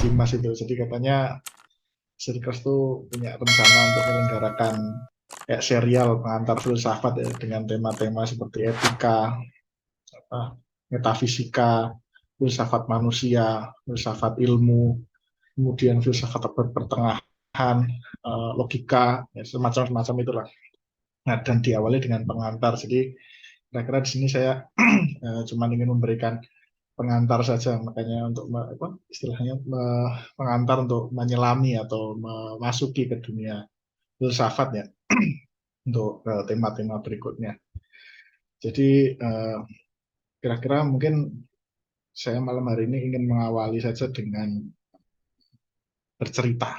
Dimas itu. Jadi katanya Sirkus tuh punya rencana untuk menyelenggarakan kayak serial pengantar filsafat ya, dengan tema-tema seperti etika, apa, metafisika, filsafat manusia, filsafat ilmu, kemudian filsafat abad pertengahan, logika, ya, semacam-semacam itulah. Nah, dan diawali dengan pengantar. Jadi kira-kira di sini saya cuma ingin memberikan pengantar saja, makanya untuk apa, istilahnya pengantar untuk menyelami atau memasuki ke dunia filsafat ya, untuk tema-tema berikutnya. Jadi kira-kira mungkin saya malam hari ini ingin mengawali saja dengan bercerita.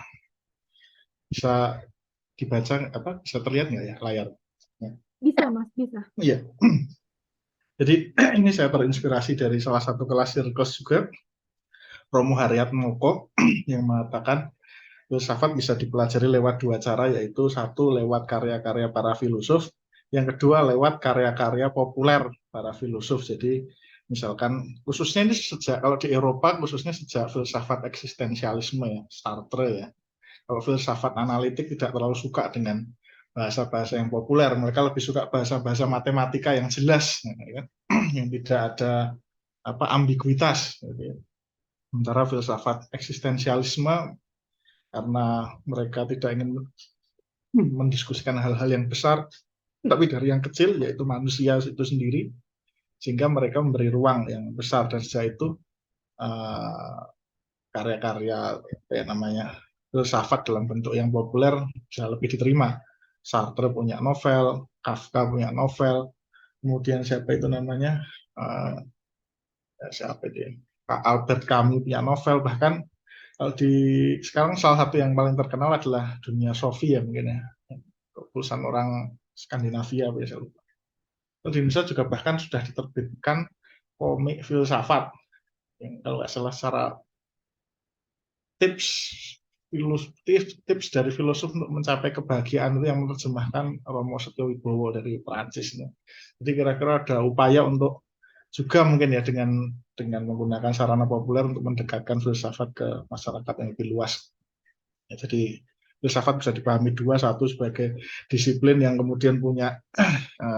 Bisa dibaca apa? Bisa terlihat nggak ya layar? Bisa, Mas, bisa. Iya. Jadi ini saya terinspirasi dari salah satu kelas sirkus juga, Romo Haryatmoko, yang mengatakan filsafat bisa dipelajari lewat dua cara, yaitu satu lewat karya-karya para filosof, yang kedua lewat karya-karya populer para filosof. Jadi misalkan khususnya ini sejak, kalau di Eropa khususnya sejak filsafat eksistensialisme ya, Sartre ya. Kalau filsafat analitik tidak terlalu suka dengan bahasa-bahasa yang populer, mereka lebih suka bahasa-bahasa matematika yang jelas, ya, yang tidak ada apa ambiguitas. Sementara filsafat eksistensialisme, karena mereka tidak ingin mendiskusikan hal-hal yang besar, tapi dari yang kecil, yaitu manusia itu sendiri, sehingga mereka memberi ruang yang besar. Dan sejak itu karya-karya kayak namanya filsafat dalam bentuk yang populer bisa lebih diterima. Sartre punya novel, Kafka punya novel, kemudian siapa itu namanya, siapa itu, Albert Camus punya novel. Bahkan kalau di sekarang salah satu yang paling terkenal adalah Dunia Sophie ya, mungkin ya, tulisan orang Skandinavia biasa lupa. Di Indonesia juga bahkan sudah diterbitkan komik filsafat yang kalau nggak salah secara tips tips dari filosof untuk mencapai kebahagiaan, itu yang menerjemahkan Romo Setyowibowo dari Perancis. Jadi kira-kira ada upaya untuk juga mungkin ya dengan menggunakan sarana populer untuk mendekatkan filsafat ke masyarakat yang lebih luas. Ya, jadi filsafat bisa dipahami dua, satu sebagai disiplin yang kemudian punya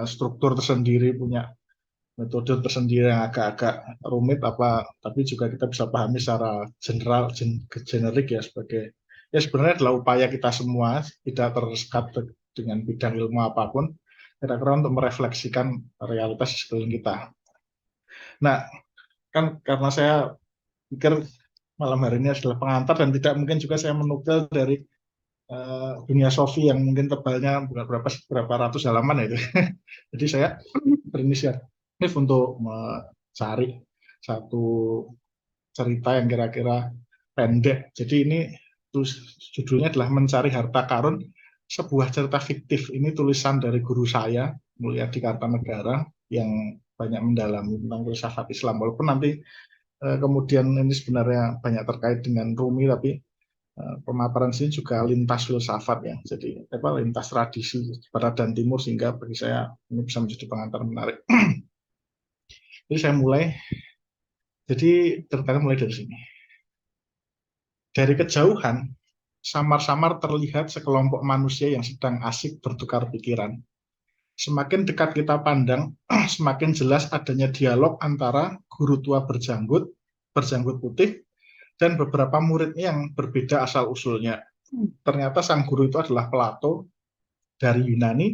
struktur tersendiri, punya metode tersendiri yang agak-agak rumit apa, tapi juga kita bisa pahami secara general, generik ya, sebagai ya sebenarnya adalah upaya kita semua, tidak tersekat dengan bidang ilmu apapun, kira-kira untuk merefleksikan realitas di sekeliling kita. Nah, kan karena saya pikir malam hari ini adalah pengantar dan tidak mungkin juga saya menukil dari Dunia Sophie yang mungkin tebalnya berapa ratus halaman ya itu. Jadi saya berinisiatif untuk mencari satu cerita yang kira-kira pendek. Jadi ini judulnya adalah Mencari Harta Karun, sebuah cerita fiktif. Ini tulisan dari guru saya, Mulyadi Kartanegara, yang banyak mendalami tentang filsafat Islam. Walaupun nanti kemudian ini sebenarnya banyak terkait dengan Rumi, tapi pemaparan sini juga lintas filsafat ya. Jadi apa, lintas tradisi barat dan timur, sehingga bagi saya ini bisa menjadi pengantar menarik. Jadi saya mulai. Jadi ceritanya mulai dari sini. Dari kejauhan, samar-samar terlihat sekelompok manusia yang sedang asik bertukar pikiran. Semakin dekat kita pandang, semakin jelas adanya dialog antara guru tua berjanggut putih, dan beberapa muridnya yang berbeda asal-usulnya. Ternyata sang guru itu adalah Plato dari Yunani,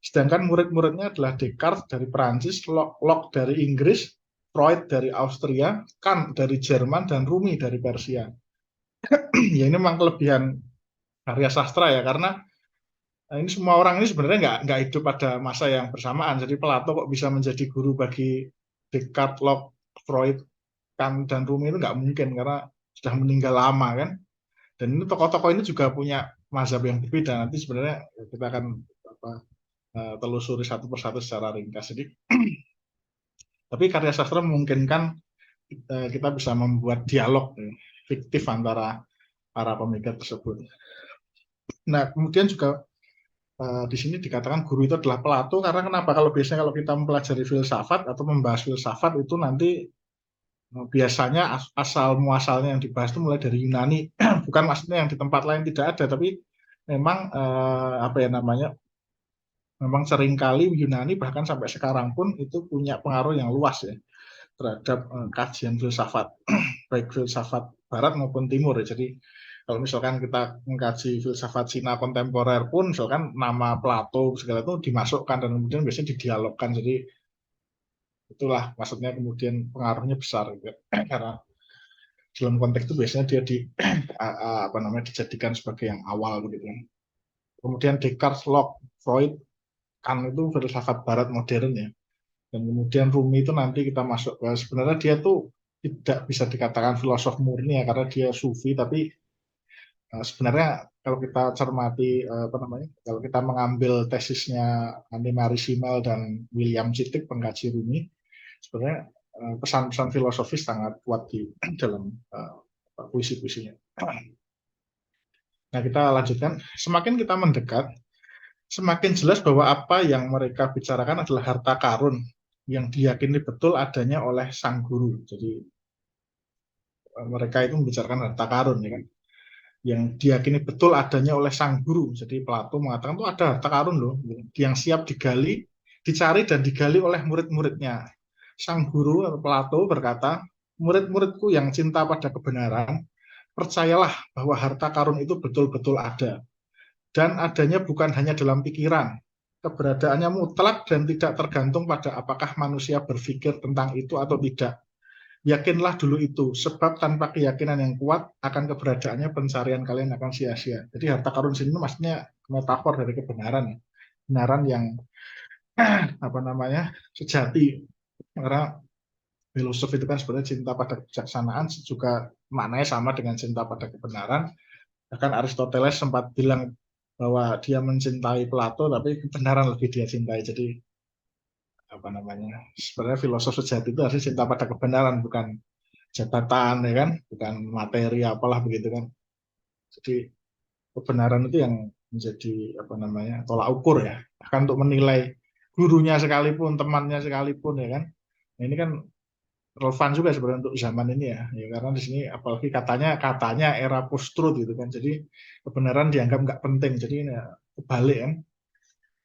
sedangkan murid-muridnya adalah Descartes dari Perancis, Locke dari Inggris, Freud dari Austria, Kant dari Jerman, dan Rumi dari Persia. Ya ini memang kelebihan karya sastra ya, karena ini semua orang ini sebenarnya nggak hidup pada masa yang bersamaan. Jadi Plato kok bisa menjadi guru bagi Descartes, Locke, Freud, Kant, dan Rumi, itu nggak mungkin karena sudah meninggal lama kan. Dan ini tokoh-tokoh ini juga punya mazhab yang berbeda. Nanti sebenarnya kita akan apa, telusuri satu persatu secara ringkas. Jadi, tapi karya sastra memungkinkan kita bisa membuat dialog fiktif antara para pemikir tersebut. Nah, kemudian juga di sini dikatakan guru itu adalah Plato, karena kenapa? Kalau biasanya kalau kita mempelajari filsafat atau membahas filsafat itu nanti Biasanya asal muasalnya yang dibahas itu mulai dari Yunani, bukan maksudnya yang di tempat lain tidak ada, tapi memang apa ya namanya, memang seringkali Yunani bahkan sampai sekarang pun itu punya pengaruh yang luas ya terhadap kajian filsafat, baik filsafat Barat maupun Timur ya. Jadi kalau misalkan kita mengkaji filsafat Cina kontemporer pun, misalkan nama Plato segala itu dimasukkan dan kemudian biasanya didialogkan. Jadi itulah maksudnya kemudian pengaruhnya besar gitu. Karena dalam konteks itu biasanya dia apa namanya dijadikan sebagai yang awal begitu. Kemudian Descartes, Locke, Freud, Kant itu filsafat Barat modern ya. Dan kemudian Rumi itu nanti kita masuk ke sebenarnya dia tuh tidak bisa dikatakan filosof murni ya karena dia sufi, tapi sebenarnya kalau kita cermati apa namanya, kalau kita mengambil tesisnya Anne Marie Simmel dan William Cittick pengkaji Rumi, sebenarnya pesan-pesan filosofis sangat kuat di dalam puisi-puisinya. Nah, kita lanjutkan. Semakin kita mendekat, semakin jelas bahwa apa yang mereka bicarakan adalah harta karun yang diyakini betul adanya oleh sang guru. Jadi mereka itu membicarakan harta karun, ya kan? Yang diyakini betul adanya oleh sang guru. Jadi Plato mengatakan tuh ada harta karun loh, yang siap digali, dicari dan digali oleh murid-muridnya. Sang guru Plato berkata, murid-muridku yang cinta pada kebenaran, percayalah bahwa harta karun itu betul-betul ada. Dan adanya bukan hanya dalam pikiran. Keberadaannya mutlak dan tidak tergantung pada apakah manusia berpikir tentang itu atau tidak. Yakinlah dulu itu, sebab tanpa keyakinan yang kuat akan keberadaannya pencarian kalian akan sia-sia. Jadi harta karun sini maksudnya metafor dari kebenaran, kebenaran yang apa namanya sejati. Karena filosof itu kan sebenarnya cinta pada kebijaksanaan juga maknanya sama dengan cinta pada kebenaran. Bahkan Aristoteles sempat bilang bahwa dia mencintai Plato, tapi kebenaran lebih dia cintai. Jadi apa namanya? Sebenarnya filosof sejati itu harus cinta pada kebenaran, bukan jabatan ya kan, bukan materi apalah begitu kan. Jadi kebenaran itu yang menjadi apa namanya tolak ukur ya. Bahkan untuk menilai gurunya sekalipun, temannya sekalipun ya kan. Nah, ini kan relevan juga sebenarnya untuk zaman ini ya. Ya karena di sini apalagi katanya era post truth gitu kan. Jadi kebenaran dianggap nggak penting. Jadi ini ya, kebalik kan.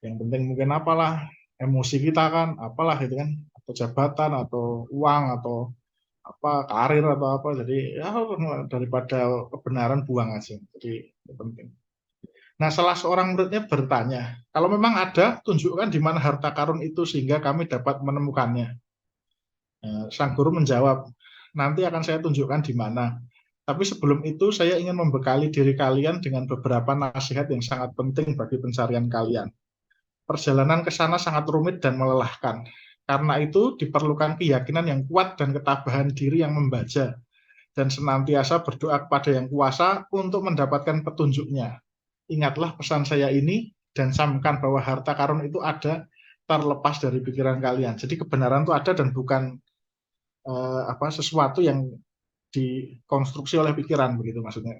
Yang penting mungkin apalah emosi kita kan, apalah gitu kan, atau jabatan atau uang atau apa karir atau apa. Jadi ya daripada kebenaran buang aja. Jadi itu penting. Nah, salah seorang muridnya bertanya, kalau memang ada, tunjukkan di mana harta karun itu sehingga kami dapat menemukannya. Sang guru menjawab, nanti akan saya tunjukkan di mana. Tapi sebelum itu saya ingin membekali diri kalian dengan beberapa nasihat yang sangat penting bagi pencarian kalian. Perjalanan ke sana sangat rumit dan melelahkan. Karena itu diperlukan keyakinan yang kuat dan ketabahan diri yang membaja. Dan senantiasa berdoa kepada yang kuasa untuk mendapatkan petunjuknya. Ingatlah pesan saya ini dan camkan bahwa harta karun itu ada terlepas dari pikiran kalian. Jadi kebenaran itu ada dan bukan apa sesuatu yang dikonstruksi oleh pikiran begitu maksudnya.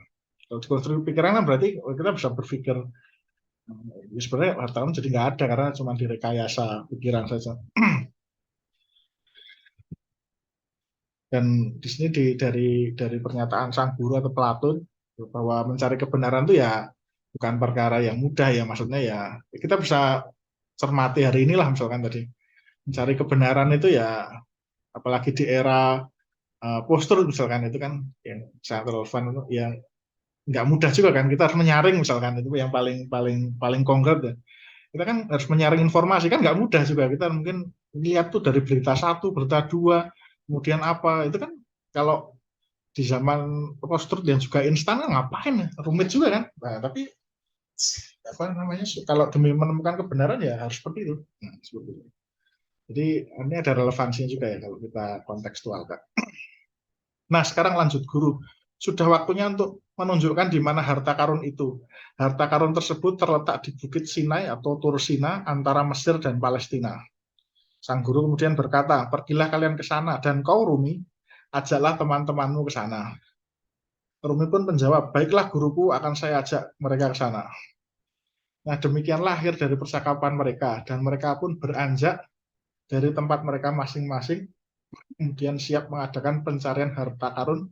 Kalau dikonstruksi pikiran kan berarti kita bisa berpikir ya sebenarnya wartawan jadi nggak ada karena cuma direkayasa pikiran saja. Dan di sini dari pernyataan sang guru atau Platon bahwa mencari kebenaran itu ya bukan perkara yang mudah ya, maksudnya ya kita bisa cermati hari inilah misalkan tadi mencari kebenaran itu ya apalagi di era postur misalkan itu kan yang sangat relevan itu ya nggak mudah juga kan, kita harus menyaring misalkan itu yang paling paling paling konkret ya, kita kan harus menyaring informasi kan nggak mudah juga, kita mungkin lihat tuh dari berita satu berita dua kemudian apa itu kan kalau di zaman postur dan juga instan kan ngapain ya, rumit juga kan. Nah, tapi apa namanya kalau demi menemukan kebenaran ya harus seperti itu. Nah, seperti itu. Jadi ini ada relevansinya juga ya kalau kita kontekstualkan. Nah, sekarang lanjut guru. Sudah waktunya untuk menunjukkan di mana harta karun itu. Harta karun tersebut terletak di Bukit Sinai atau Tur Sina antara Mesir dan Palestina. Sang guru kemudian berkata, pergilah kalian ke sana dan kau Rumi, ajaklah teman-temanmu ke sana. Rumi pun menjawab, baiklah guruku akan saya ajak mereka ke sana. Nah, demikian lahir dari percakapan mereka dan mereka pun beranjak dari tempat mereka masing-masing kemudian siap mengadakan pencarian harta karun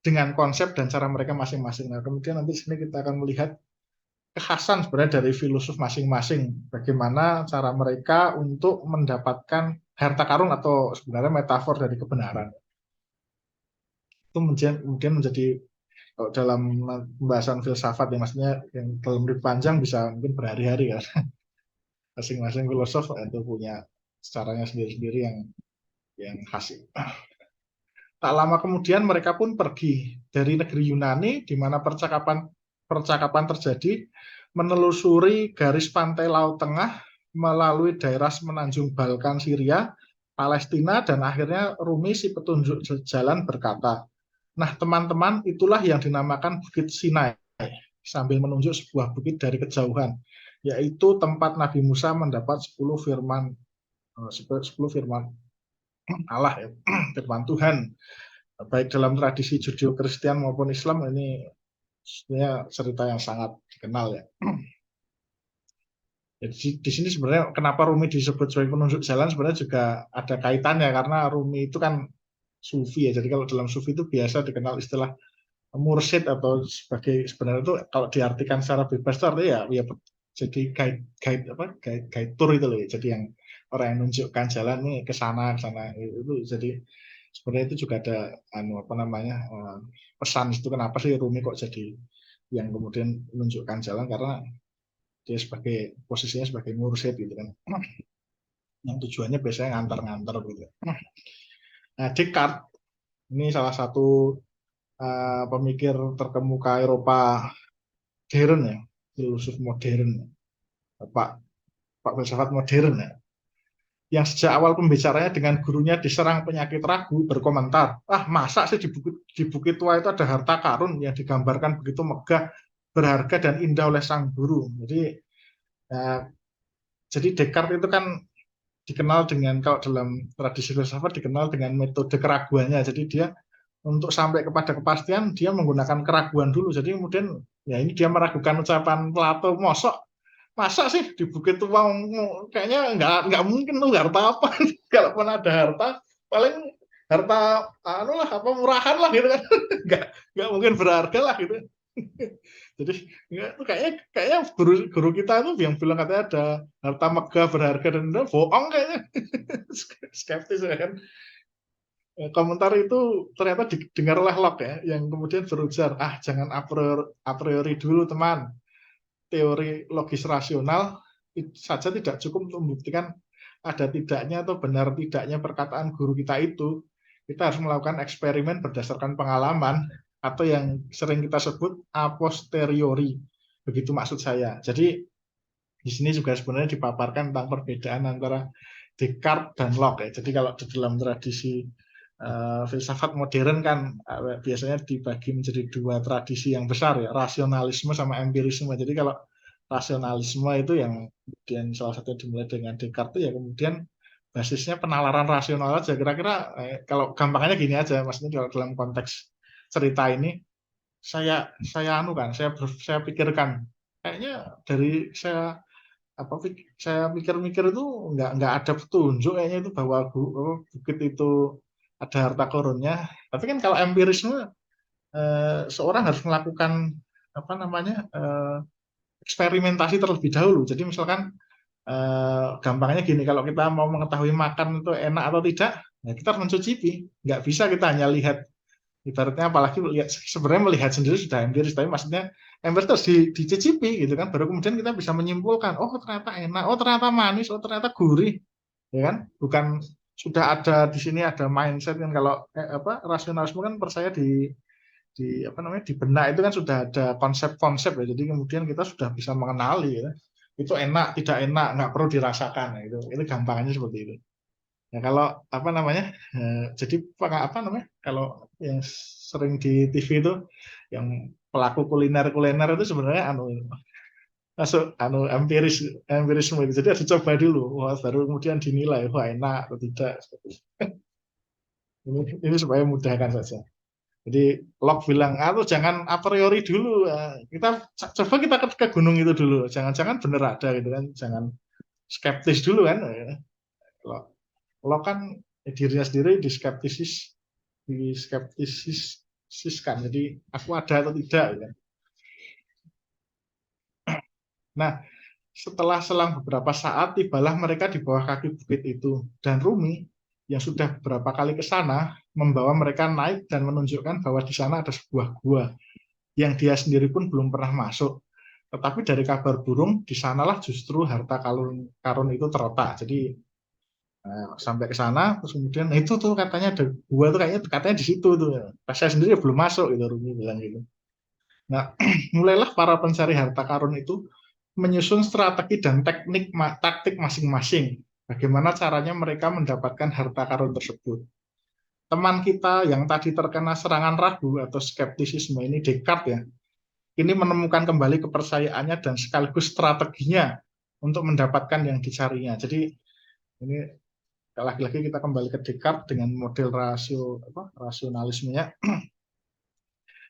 dengan konsep dan cara mereka masing-masing. Nah, kemudian nanti di sini kita akan melihat kekhasan sebenarnya dari filosof masing-masing, bagaimana cara mereka untuk mendapatkan harta karun atau sebenarnya metafor dari kebenaran. Itu kemudian menjadi kalau dalam pembahasan filsafat ya, maksudnya yang dalam lebih panjang bisa mungkin berhari-hari ya. Masing-masing filosof itu punya caranya sendiri-sendiri yang khas. Tak lama kemudian mereka pun pergi dari negeri Yunani di mana percakapan terjadi, menelusuri garis pantai Laut Tengah melalui daerah semenanjung Balkan Syria, Palestina, dan akhirnya Rumi si petunjuk jalan berkata, "Nah, teman-teman, itulah yang dinamakan Bukit Sinai," sambil menunjuk sebuah bukit dari kejauhan, yaitu tempat Nabi Musa mendapat 10 firman Allah, ya, firman Tuhan. Baik dalam tradisi Judeo-Kristen maupun Islam, ini sebenarnya cerita yang sangat dikenal ya. Jadi di sini sebenarnya kenapa Rumi disebut sebagai penunjuk jalan sebenarnya juga ada kaitannya, karena Rumi itu kan sufi ya. Jadi kalau dalam sufi itu biasa dikenal istilah mursyid, atau sebagai, sebenarnya itu kalau diartikan secara bebas itu artinya ya jadi guide tour itu loh ya. Jadi yang orang yang menunjukkan jalan nih ke sana itu. Jadi sebenarnya itu juga ada pesan itu, kenapa sih Rumi kok jadi yang kemudian menunjukkan jalan, karena dia sebagai posisinya sebagai mursyid gitu kan, yang tujuannya biasanya ngantar-ngantar gitu. Nah, Descartes ini salah satu pemikir terkemuka Eropa modern ya, filosof modern, Pak filsafat modern ya, yang sejak awal pembicaranya dengan gurunya diserang penyakit ragu, berkomentar, masa sih di Bukit Tua itu ada harta karun yang digambarkan begitu megah, berharga dan indah oleh sang guru. Jadi Descartes itu kan dikenal dengan, kalau dalam tradisi filsafat dikenal dengan metode keraguannya. Jadi dia untuk sampai kepada kepastian dia menggunakan keraguan dulu. Jadi kemudian ya ini dia meragukan ucapan Plato, masa sih di Bukit Tua kayaknya nggak mungkin tuh harta apa. Kalaupun ada harta paling harta murahan lah gitu kan. nggak mungkin berharga lah gitu. Jadi kayaknya guru kita tuh yang bilang katanya ada harta megah, berharga dan indah, bohong kayaknya. Skeptis ya kan. Komentar itu ternyata didengar oleh Locke ya, yang kemudian berujar, jangan a priori dulu teman. Teori logis rasional itu saja tidak cukup untuk membuktikan ada tidaknya atau benar tidaknya perkataan guru kita itu. Kita harus melakukan eksperimen berdasarkan pengalaman, atau yang sering kita sebut a posteriori. Begitu maksud saya. Jadi di sini juga sebenarnya dipaparkan tentang perbedaan antara Descartes dan Locke ya. Jadi kalau di dalam tradisi filsafat modern kan biasanya dibagi menjadi dua tradisi yang besar ya, rasionalisme sama empirisme. Jadi kalau rasionalisme itu yang kemudian salah satu dimulai dengan Descartes ya, kemudian basisnya penalaran rasional aja. Kira-kira kalau gampangnya gini aja, maksudnya kalau dalam konteks cerita ini saya pikirkan kayaknya dari saya mikir-mikir itu nggak ada petunjuk kayaknya itu bahwa bukit itu ada harta karunnya. Tapi kan kalau empirisme, seorang harus melakukan eksperimentasi terlebih dahulu. Jadi misalkan gampangnya gini, kalau kita mau mengetahui makan itu enak atau tidak, ya kita harus mencicipi. Nggak bisa kita hanya lihat, ibaratnya apalagi sebenarnya melihat sendiri sudah empiris, tapi maksudnya empiris terus dicicipi gitu kan, baru kemudian kita bisa menyimpulkan, oh ternyata enak, oh ternyata manis, oh ternyata gurih, ya kan? Bukan sudah ada di sini ada mindset kan, kalau rasionalisme kan percaya di benak itu kan sudah ada konsep-konsep ya, jadi kemudian kita sudah bisa mengenali ya, itu enak tidak enak nggak perlu dirasakan ya, itu gampangnya seperti itu. Ya kalau jadi kalau yang sering di TV itu yang pelaku kuliner itu sebenarnya masuk empirisme itu. Jadi harus coba dulu, baru kemudian dinilai enak atau tidak. Ini supaya mudahkan saja. Jadi Locke bilang, jangan a priori dulu, kita coba kita ke gunung itu dulu, jangan-jangan bener ada gitu kan, jangan skeptis dulu kan. Locke kan dirinya sendiri diskeptisiskan. Jadi aku ada atau tidak. Ya. Nah, setelah selang beberapa saat, tibalah mereka di bawah kaki bukit itu. Dan Rumi, yang sudah beberapa kali ke sana, membawa mereka naik dan menunjukkan bahwa di sana ada sebuah gua, yang dia sendiri pun belum pernah masuk. Tetapi dari kabar burung, di sanalah justru harta karun itu terletak. Jadi sampai ke sana, terus kemudian itu tuh katanya ada gua tuh katanya di situ tuh. Pas saya sendiri belum masuk gitu, Rumi bilang gitu. Nah, mulailah para pencari harta karun itu menyusun strategi dan taktik masing-masing. Bagaimana caranya mereka mendapatkan harta karun tersebut. Teman kita yang tadi terkena serangan ragu atau skeptisisme ini, Descartes ya, ini menemukan kembali kepercayaannya dan sekaligus strateginya untuk mendapatkan yang dicarinya. Jadi ini lagi-lagi kita kembali ke Descartes dengan model rasionalismenya.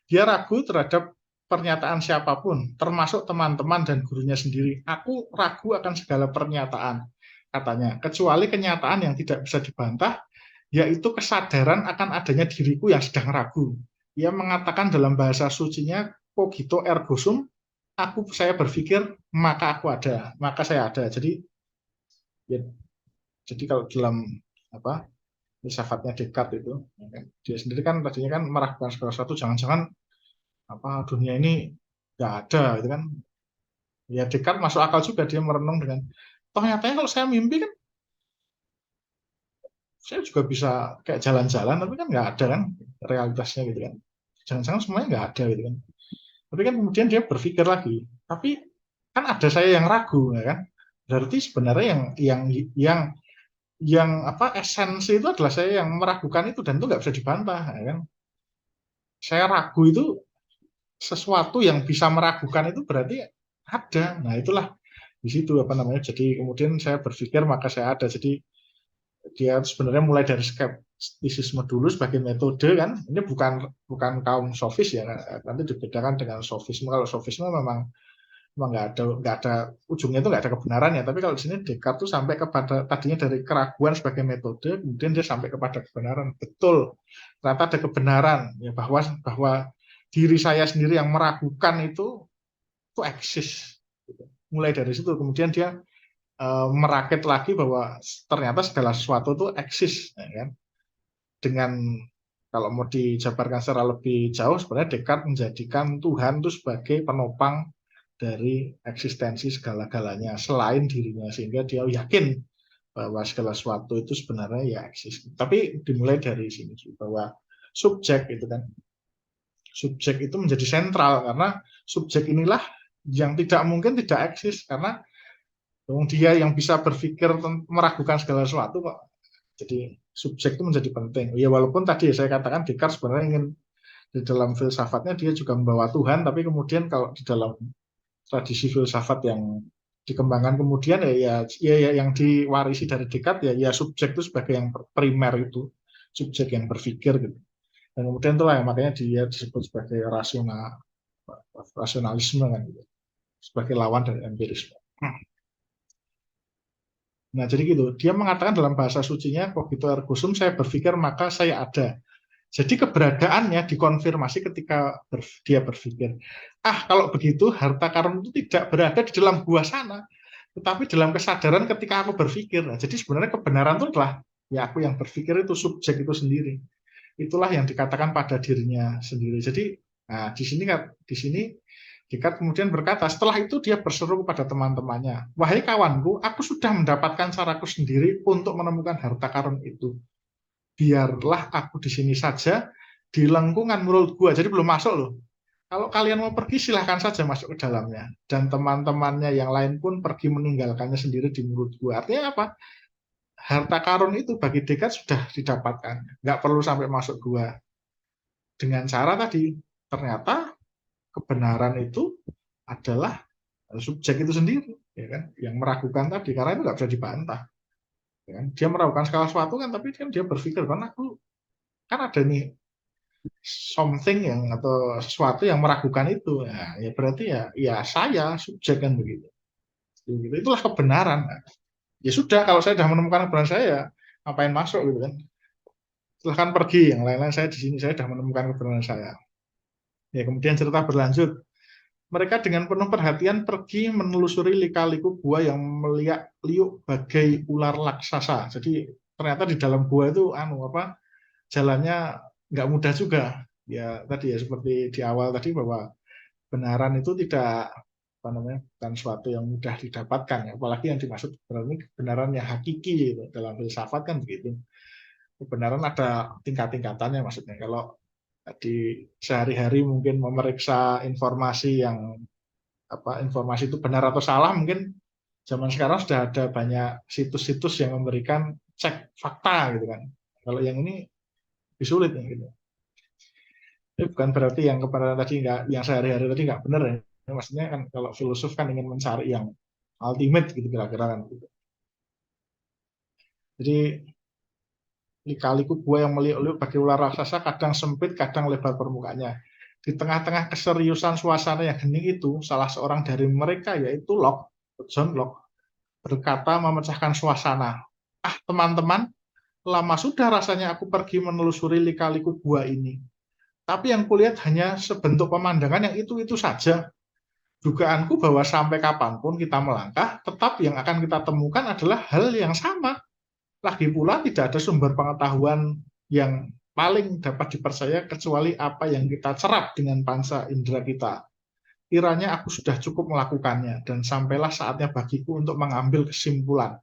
Dia ragu terhadap pernyataan siapapun, termasuk teman-teman dan gurunya sendiri. Aku ragu akan segala pernyataan, katanya, kecuali kenyataan yang tidak bisa dibantah, yaitu kesadaran akan adanya diriku yang sedang ragu. Ia mengatakan dalam bahasa sucinya, cogito ergo sum, saya berpikir, maka aku ada, maka saya ada. Jadi, ya, jadi kalau dalam apa filsafatnya Descartes itu, dia sendiri kan tadinya kan meragukan segala sesuatu, jangan-jangan dunia ini nggak ada gitu kan. Ya Descartes masuk akal juga, dia merenung dengan toh nyatanya kalau saya mimpi kan saya juga bisa kayak jalan-jalan, tapi kan nggak ada kan realitasnya gitu kan, jangan-jangan semuanya nggak ada gitu kan. Tapi kan kemudian dia berpikir lagi, tapi kan ada saya yang ragu ya kan, berarti sebenarnya yang esensi itu adalah saya yang meragukan itu, dan itu nggak bisa dibantah ya kan. Saya ragu itu sesuatu yang bisa meragukan itu berarti ada. Nah, itulah di situ Jadi kemudian saya berpikir maka saya ada. Jadi dia sebenarnya mulai dari skeptisisme dulu sebagai metode kan. Ini bukan kaum sofis ya. Nanti dibedakan dengan sofisme. Kalau sofisme memang nggak ada ujungnya, itu nggak ada kebenaran ya. Tapi kalau di sini Descartes tuh sampai kepada tadinya dari keraguan sebagai metode, kemudian dia sampai kepada kebenaran. Betul, ternyata ada kebenaran ya, bahwa diri saya sendiri yang meragukan itu eksis. Mulai dari situ kemudian dia merakit lagi bahwa ternyata segala sesuatu itu eksis, ya kan? Dengan kalau mau dijabarkan secara lebih jauh, sebenarnya Descartes menjadikan Tuhan itu sebagai penopang dari eksistensi segala-galanya selain dirinya, sehingga dia yakin bahwa segala sesuatu itu sebenarnya ya eksis. Tapi dimulai dari sini bahwa subjek itu kan, subjek itu menjadi sentral karena subjek inilah yang tidak mungkin tidak eksis, karena dia yang bisa berpikir meragukan segala sesuatu kok. Jadi subjek itu menjadi penting. Ya walaupun tadi saya katakan Descartes sebenarnya ingin di dalam filsafatnya dia juga membawa Tuhan, tapi kemudian kalau di dalam tradisi filsafat yang dikembangkan kemudian ya yang diwarisi dari Descartes ya subjek itu sebagai yang primer, itu subjek yang berpikir gitu. Dan kemudian itulah yang makanya dia disebut sebagai rasionalisme kan gitu, sebagai lawan dari empirisme. Nah, jadi gitu. Dia mengatakan dalam bahasa sucinya, cogito ergo sum, saya berpikir maka saya ada. Jadi keberadaannya dikonfirmasi ketika dia berpikir. Kalau begitu harta karun itu tidak berada di dalam gua sana, tetapi dalam kesadaran ketika aku berpikir. Nah, jadi sebenarnya kebenaran itu adalah ya aku yang berpikir, itu subjek itu sendiri. Itulah yang dikatakan pada dirinya sendiri. Jadi di sini Descartes kemudian berkata, setelah itu dia berseru kepada teman-temannya, wahai kawanku, aku sudah mendapatkan caraku sendiri untuk menemukan harta karun itu. Biarlah aku di sini saja, di lengkungan mulut gua. Jadi belum masuk loh. Kalau kalian mau pergi, silahkan saja masuk ke dalamnya. Dan teman-temannya yang lain pun pergi meninggalkannya sendiri di mulut gua. Artinya apa? Harta karun itu bagi Descartes sudah didapatkan. Nggak perlu sampai masuk gua. Dengan cara tadi, ternyata kebenaran itu adalah subjek itu sendiri, ya kan, yang meragukan tadi, karena itu nggak bisa dibantah, ya kan? Dia meragukan segala sesuatu kan, tapi kan dia berpikir kan aku kan ada nih something yang atau sesuatu yang meragukan itu, ya berarti ya saya subjek kan begitu. Itulah kebenaran. Ya sudah, kalau saya sudah menemukan kebenaran saya, ngapain masuk gitu kan. Silahkan pergi, yang lain-lain saya di sini, saya sudah menemukan kebenaran saya. Ya, kemudian cerita berlanjut. Mereka dengan penuh perhatian pergi menelusuri lika-liku gua yang meliak liuk bagai ular raksasa. Jadi ternyata di dalam gua itu jalannya nggak mudah juga. Ya tadi ya seperti di awal tadi bahwa kebenaran itu tidak bukan suatu yang mudah didapatkan ya. Apalagi yang dimaksud kebenaran yang hakiki gitu. Dalam filsafat kan begitu. Kebenaran ada tingkat-tingkatannya maksudnya. Kalau di sehari-hari mungkin memeriksa informasi informasi itu benar atau salah, mungkin zaman sekarang sudah ada banyak situs-situs yang memberikan cek fakta gitu kan. Kalau yang ini lebih sulit ya, gitu. Ini bukan berarti yang kebenaran tadi nggak, yang sehari-hari tadi nggak benar ya. Maksudnya kan kalau filosof kan ingin mencari yang ultimate gitu kira-kira kan. Gitu. Jadi lika-liku gua yang meliuk-liuk bagi ular raksasa kadang sempit, kadang lebar permukaannya. Di tengah-tengah keseriusan suasana yang hening itu, salah seorang dari mereka yaitu Locke, John Locke, berkata memecahkan suasana. Ah teman-teman, lama sudah rasanya aku pergi menelusuri lika-liku gua ini. Tapi yang kulihat hanya sebentuk pemandangan yang itu-itu saja. Dugaanku bahwa sampai kapanpun kita melangkah, tetap yang akan kita temukan adalah hal yang sama. Lagi pula tidak ada sumber pengetahuan yang paling dapat dipercaya kecuali apa yang kita serap dengan panca indera kita. Kiranya aku sudah cukup melakukannya dan sampailah saatnya bagiku untuk mengambil kesimpulan.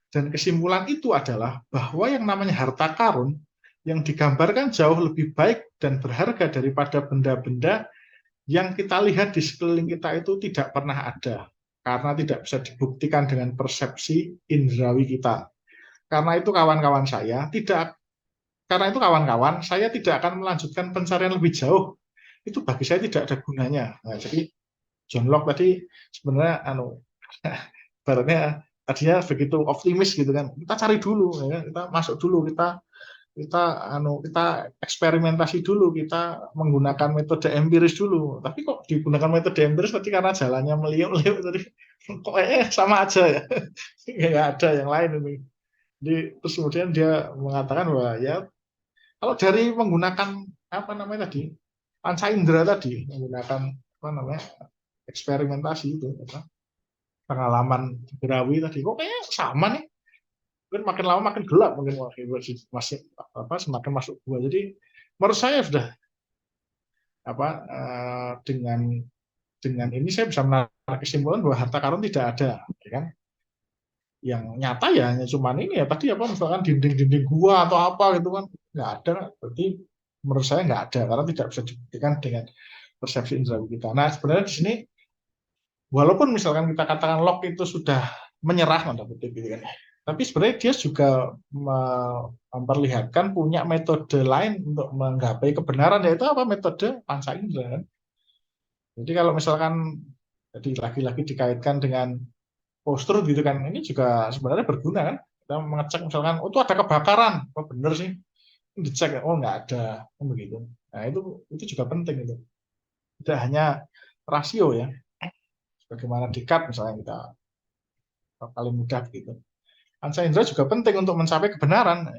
Dan kesimpulan itu adalah bahwa yang namanya harta karun yang digambarkan jauh lebih baik dan berharga daripada benda-benda yang kita lihat di sekeliling kita itu tidak pernah ada. Karena tidak bisa dibuktikan dengan persepsi indrawi kita. Karena itu kawan-kawan saya tidak akan melanjutkan pencarian lebih jauh. Itu bagi saya tidak ada gunanya. Nah, jadi John Locke tadi sebenarnya baratnya tadinya begitu optimis gitu kan. Kita cari dulu ya, kita masuk dulu, kita eksperimentasi dulu, kita menggunakan metode empiris dulu. Tapi kok digunakan metode empiris tadi karena jalannya meliuk-liuk tadi kok sama aja ya. Nggak ada yang lain ini. Jadi, terus kemudian dia mengatakan bahwa ya kalau dari menggunakan tadi panca indera tadi, menggunakan eksperimentasi itu pengalaman Brawi tadi kok kayaknya sama nih, mungkin makin lama makin gelap, mungkin masih semakin masuk gua. Jadi menurut saya sudah dengan ini saya bisa menarik kesimpulan bahwa harta karun tidak ada, ya kan? Yang nyata ya hanya cuman ini ya tadi misalkan dinding-dinding gua atau apa gitu kan, nggak ada. Berarti menurut saya nggak ada karena tidak bisa dibuktikan dengan persepsi indera kita. Nah sebenarnya di sini walaupun misalkan kita katakan Locke itu sudah menyerah tanda kutip gitu kan, tapi sebenarnya dia juga memperlihatkan punya metode lain untuk menggapai kebenaran, yaitu metode panca indera. Jadi kalau misalkan jadi lagi-lagi dikaitkan dengan post-truth gitu kan, ini juga sebenarnya berguna kan. Kita mengecek misalkan, oh itu ada kebakaran, oh bener sih, dicek, oh nggak ada, begitu. Nah itu juga penting itu. Tidak hanya rasio ya, bagaimana Descartes misalnya kita paling mudah gitu. Panca indera juga penting untuk mencapai kebenaran.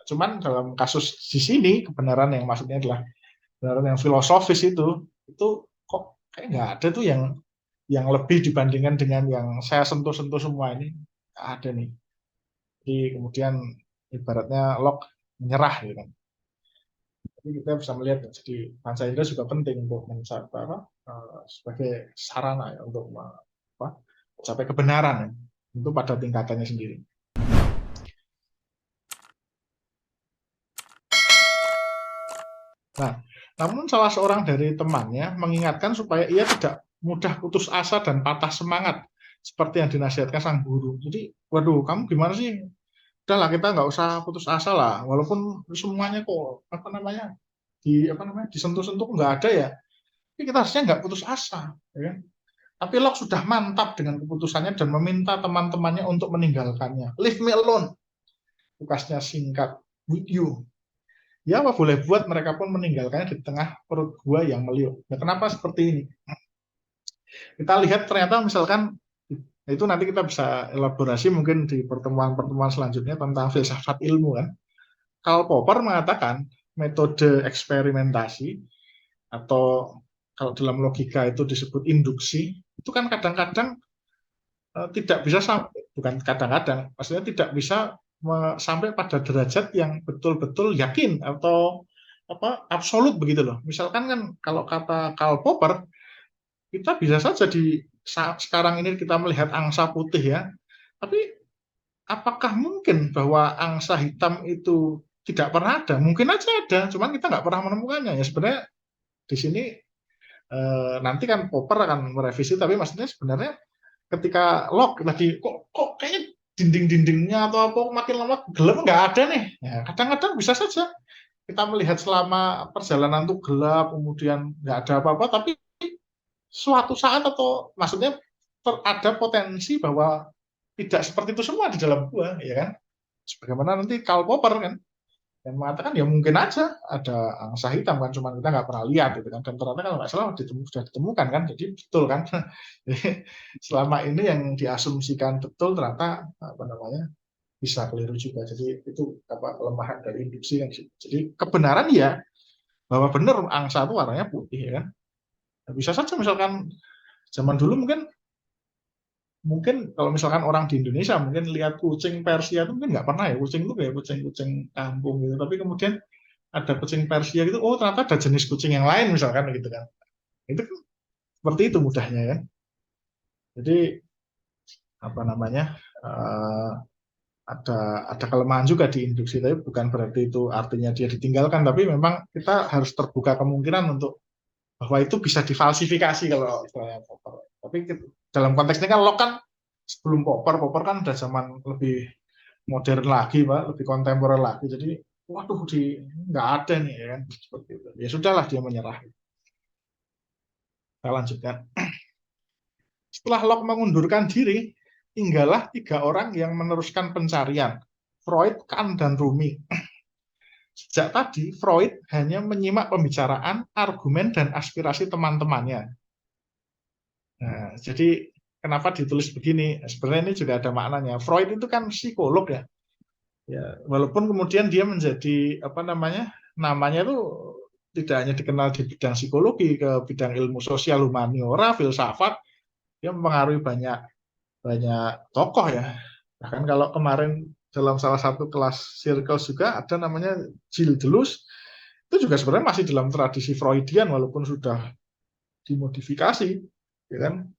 Cuman dalam kasus di sini kebenaran yang maksudnya adalah kebenaran yang filosofis itu kok kayak nggak ada tuh yang lebih dibandingkan dengan yang saya sentuh-sentuh semua ini. Nggak ada nih. Jadi kemudian ibaratnya Locke menyerah gitu kan. Jadi kita bisa melihat jadi panca indera juga penting untuk mencapai sebagai sarana ya untuk mencapai kebenaran ya, itu pada tingkatannya sendiri. Nah, namun salah seorang dari temannya mengingatkan supaya ia tidak mudah putus asa dan patah semangat seperti yang dinasihatkan sang guru. Jadi, waduh, kamu gimana sih? Udahlah kita nggak usah putus asa lah, walaupun semuanya kok disentuh-sentuh nggak ada ya. Tapi kita harusnya nggak putus asa, ya kan? Tapi Locke sudah mantap dengan keputusannya dan meminta teman-temannya untuk meninggalkannya. Leave me alone. Tugasnya singkat. With you. Ya apa boleh buat, mereka pun meninggalkannya di tengah perut gua yang meliuk. Nah, kenapa seperti ini? Kita lihat ternyata misalkan Itu nanti kita bisa elaborasi mungkin di pertemuan-pertemuan selanjutnya tentang filsafat ilmu kan. Karl Popper mengatakan metode eksperimentasi atau kalau dalam logika itu disebut induksi, itu kan kadang-kadang tidak bisa bukan kadang-kadang, maksudnya tidak bisa sampai pada derajat yang betul-betul yakin atau absolut begitu loh. Misalkan kan kalau kata Karl Popper, kita bisa saja di saat sekarang ini kita melihat angsa putih ya, tapi apakah mungkin bahwa angsa hitam itu tidak pernah ada? Mungkin aja ada, cuman kita nggak pernah menemukannya. Ya sebenarnya di sini nanti kan Popper akan merevisi, tapi maksudnya sebenarnya ketika log tadi kok kayaknya dinding-dindingnya atau apa makin lama gelap nggak ada nih. Ya, kadang-kadang bisa saja kita melihat selama perjalanan itu gelap, kemudian nggak ada apa-apa, tapi suatu saat atau maksudnya ada potensi bahwa tidak seperti itu semua di dalam gua, ya kan? Sebagaimana nanti Karl Popper kan yang mengatakan ya mungkin aja ada angsa hitam kan, cuma kita nggak pernah lihat gitu kan. Dan ternyata kalau nggak salah sudah ditemukan kan, jadi betul kan. Jadi, selama ini yang diasumsikan betul ternyata apa namanya bisa keliru juga. Jadi itu apa kelemahan dari induksi yang jadi kebenaran ya bahwa benar angsa itu warnanya putih ya kan. Nah, bisa saja misalkan zaman dulu mungkin kalau misalkan orang di Indonesia mungkin lihat kucing Persia itu mungkin nggak pernah ya, kucing itu kayak kucing-kucing kampung gitu, tapi kemudian ada kucing Persia gitu, oh ternyata ada jenis kucing yang lain misalkan gitu kan, itu kan seperti itu mudahnya kan. Jadi apa namanya uh, ada kelemahan juga di induksi, tapi bukan berarti itu artinya dia ditinggalkan, tapi memang kita harus terbuka kemungkinan untuk bahwa itu bisa difalsifikasi kalau istilahnya Popper. Tapi dalam konteks ini kan Locke kan sebelum Popper kan udah zaman lebih modern lagi, Pak, lebih kontemporer lagi. Jadi, waduh, nggak ada nih, ya kan, seperti itu. Ya sudahlah dia menyerah. Kita lanjutkan. Setelah Locke mengundurkan diri, tinggallah 3 orang yang meneruskan pencarian, Freud, Kant, dan Rumi. Sejak tadi, Freud hanya menyimak pembicaraan, argumen, dan aspirasi teman-temannya. Nah, jadi kenapa ditulis begini? Sebenarnya ini juga ada maknanya. Freud itu kan psikolog ya. Ya, walaupun kemudian dia menjadi apa namanya itu tidak hanya dikenal di bidang psikologi, ke bidang ilmu sosial, humaniora, filsafat, dia mempengaruhi banyak banyak tokoh ya. Bahkan kalau kemarin dalam salah satu kelas circle juga ada namanya Gilles Deleuze, itu juga sebenarnya masih dalam tradisi Freudian walaupun sudah dimodifikasi, ya kan?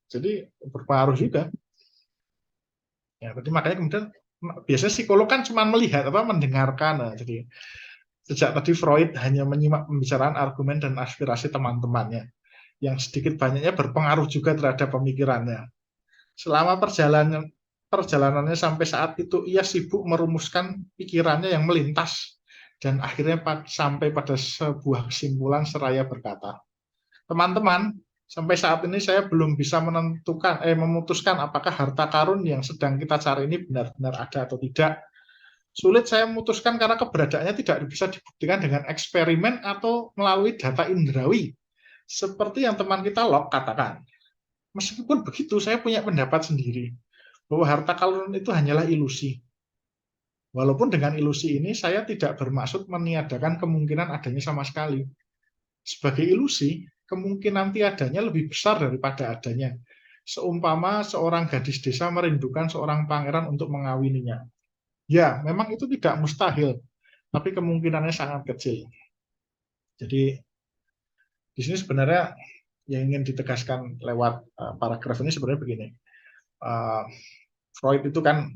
Jadi berpengaruh juga. Ya, berarti makanya kemudian biasanya psikolog kan cuma melihat apa mendengarkan. Nah, jadi sejak tadi Freud hanya menyimak pembicaraan, argumen, dan aspirasi teman-temannya yang sedikit banyaknya berpengaruh juga terhadap pemikirannya. Selama perjalanannya sampai saat itu ia sibuk merumuskan pikirannya yang melintas dan akhirnya sampai pada sebuah kesimpulan seraya berkata, teman-teman, sampai saat ini saya belum bisa memutuskan apakah harta karun yang sedang kita cari ini benar-benar ada atau tidak. Sulit saya memutuskan karena keberadaannya tidak bisa dibuktikan dengan eksperimen atau melalui data indrawi. Seperti yang teman kita Locke katakan. Meskipun begitu, saya punya pendapat sendiri bahwa harta karun itu hanyalah ilusi. Walaupun dengan ilusi ini saya tidak bermaksud meniadakan kemungkinan adanya sama sekali. Sebagai ilusi, kemungkinan tiadanya lebih besar daripada adanya. Seumpama seorang gadis desa merindukan seorang pangeran untuk mengawininya. Ya, memang itu tidak mustahil, tapi kemungkinannya sangat kecil. Jadi di sini sebenarnya yang ingin ditegaskan lewat paragraf ini sebenarnya begini. Freud itu kan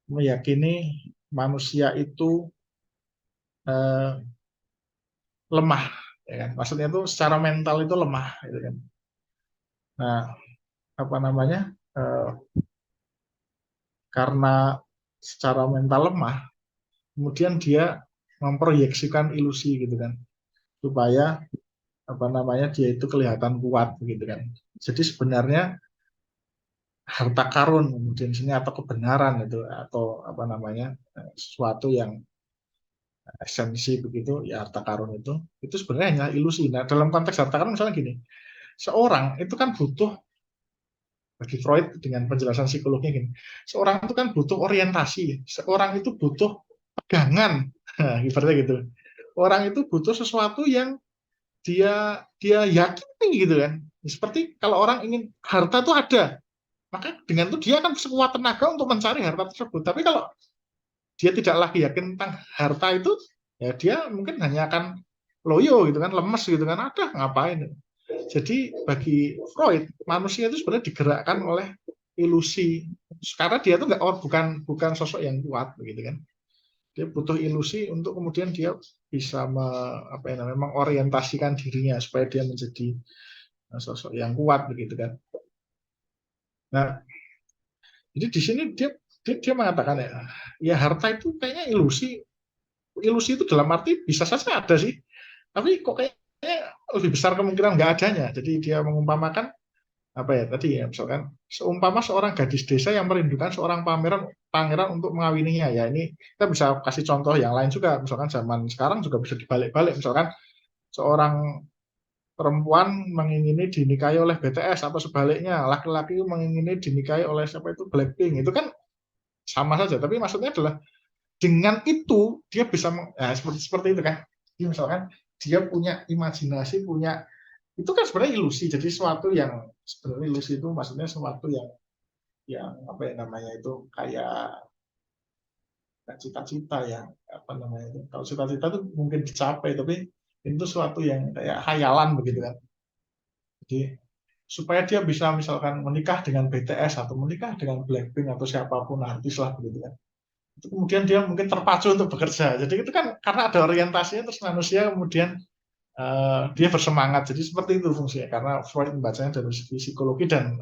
meyakini manusia itu lemah, ya kan? Maksudnya itu secara mental itu lemah, gitu kan. Nah, apa namanya? Karena secara mental lemah, kemudian dia memproyeksikan ilusi, gitu kan, supaya apa namanya dia itu kelihatan kuat, gitu kan. Jadi sebenarnya harta karun kemudian sini atau kebenaran itu atau apa namanya sesuatu yang esensi begitu ya harta karun itu sebenarnya hanya ilusi. Nah dalam konteks harta karun misalnya gini, seorang itu kan butuh, bagi Freud dengan penjelasan psikologinya gini, seorang itu kan butuh orientasi, seorang itu butuh pegangan, nah, ibaratnya gitu. Orang itu butuh sesuatu yang dia dia yakini gitu kan. Seperti kalau orang ingin harta itu ada, maka dengan itu dia akan sekuat tenaga untuk mencari harta tersebut. Tapi kalau dia tidak lagi yakin tentang harta itu, ya dia mungkin hanya akan loyo gitu kan, lemes gitu kan, ada ngapain. Jadi bagi Freud, manusia itu sebenarnya digerakkan oleh ilusi. Karena dia itu nggak, bukan sosok yang kuat begitu kan. Dia butuh ilusi untuk kemudian dia bisa apa ya, mengorientasikan dirinya supaya dia menjadi sosok yang kuat begitu kan. Nah, jadi di sini dia mengatakan ya harta itu kayaknya ilusi. Ilusi itu dalam arti bisa saja ada sih, tapi kok kayaknya lebih besar kemungkinan nggak adanya. Jadi dia mengumpamakan apa ya tadi ya, misalkan seumpama seorang gadis desa yang merindukan seorang pangeran untuk mengawininya. Ya ini kita bisa kasih contoh yang lain juga, misalkan zaman sekarang juga bisa dibalik-balik, misalkan seorang perempuan mengingini dinikahi oleh BTS atau sebaliknya laki-laki mengingini dinikahi oleh siapa itu Blackpink, itu kan sama saja, tapi maksudnya adalah dengan itu dia bisa seperti itu kan. Jadi misalkan dia punya imajinasi, punya, itu kan sebenarnya ilusi. Jadi sesuatu yang sebenarnya ilusi itu maksudnya sesuatu yang apa ya namanya itu, kayak cita-cita yang apa namanya itu. Kalau cita-cita itu mungkin dicapai, tapi itu sesuatu yang kayak hayalan begitu kan. Jadi supaya dia bisa misalkan menikah dengan BTS atau menikah dengan Blackpink atau siapapun artis lah begitu kan. Itu kemudian dia mungkin terpacu untuk bekerja. Jadi itu kan karena ada orientasinya, terus manusia kemudian dia bersemangat. Jadi seperti itu fungsinya. Karena Freud membacanya dari segi psikologi dan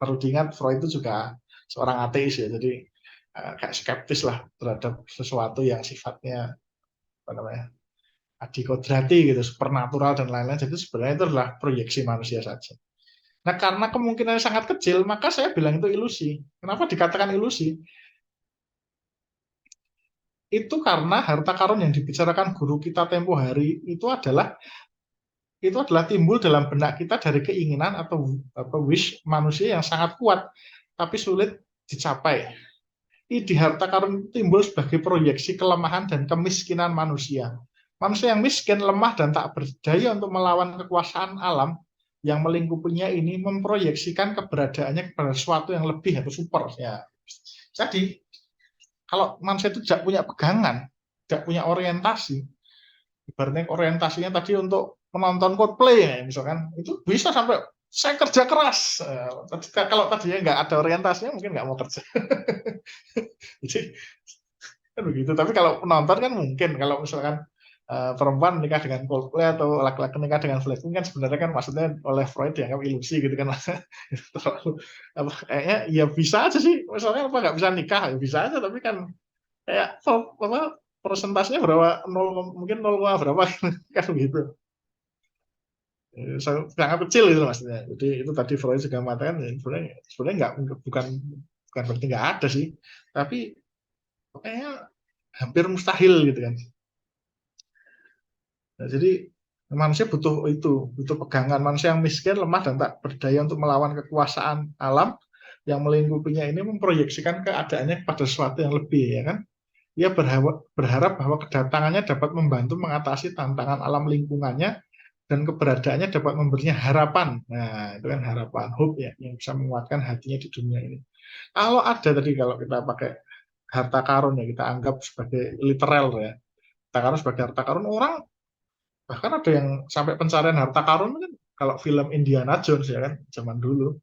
perlu diingat Freud itu juga seorang ateis ya. Jadi kayak skeptis lah terhadap sesuatu yang sifatnya apa namanya adikodrati gitu, supernatural dan lain-lain. Jadi sebenarnya itu adalah proyeksi manusia saja. Nah, karena kemungkinannya sangat kecil, maka saya bilang itu ilusi. Kenapa dikatakan ilusi? Itu karena harta karun yang dibicarakan guru kita tempo hari itu adalah timbul dalam benak kita dari keinginan atau wish manusia yang sangat kuat tapi sulit dicapai. Ide harta karun timbul sebagai proyeksi kelemahan dan kemiskinan manusia. Manusia yang miskin, lemah, dan tak berdaya untuk melawan kekuasaan alam yang melingkupinya ini memproyeksikan keberadaannya kepada sesuatu yang lebih atau super. Ya. Jadi, kalau manusia itu tidak punya pegangan, tidak punya orientasi, ibaratnya orientasinya tadi untuk menonton Coldplay ya, misalkan, itu bisa sampai saya kerja keras. Kalau tadinya nggak ada orientasinya mungkin nggak mau kerja. Jadi kan begitu. Tapi kalau penonton kan mungkin, kalau misalkan perempuan menikah dengan Coldplay atau laki-laki menikah dengan Blackpink kan sebenarnya kan maksudnya oleh Freud dianggap ilusi gitu kan. Terlalu kayaknya ya bisa aja sih. Misalnya apa nggak bisa nikah ya bisa aja, tapi kan kayak apa persentasenya berapa, nol, mungkin 0, berapa kan begitu. Sangat kecil itu maksudnya. Jadi itu tadi Freud juga mengatakan ya, sebenarnya nggak, bukan berarti nggak ada sih, tapi kayaknya hampir mustahil gitu kan. Nah, jadi manusia butuh itu, butuh pegangan. Manusia yang miskin, lemah, dan tak berdaya untuk melawan kekuasaan alam yang melingkupinya ini memproyeksikan keadaannya kepada sesuatu yang lebih, ya kan? Ia berharap bahwa kedatangannya dapat membantu mengatasi tantangan alam lingkungannya dan keberadaannya dapat memberinya harapan. Nah, itu kan harapan, hope ya, yang bisa menguatkan hatinya di dunia ini. Kalau ada tadi, kalau kita pakai harta karun ya, kita anggap sebagai literal ya. Harta karun sebagai harta karun, orang bahkan ada yang sampai pencarian harta karun kan, kalau film Indiana Jones ya kan zaman dulu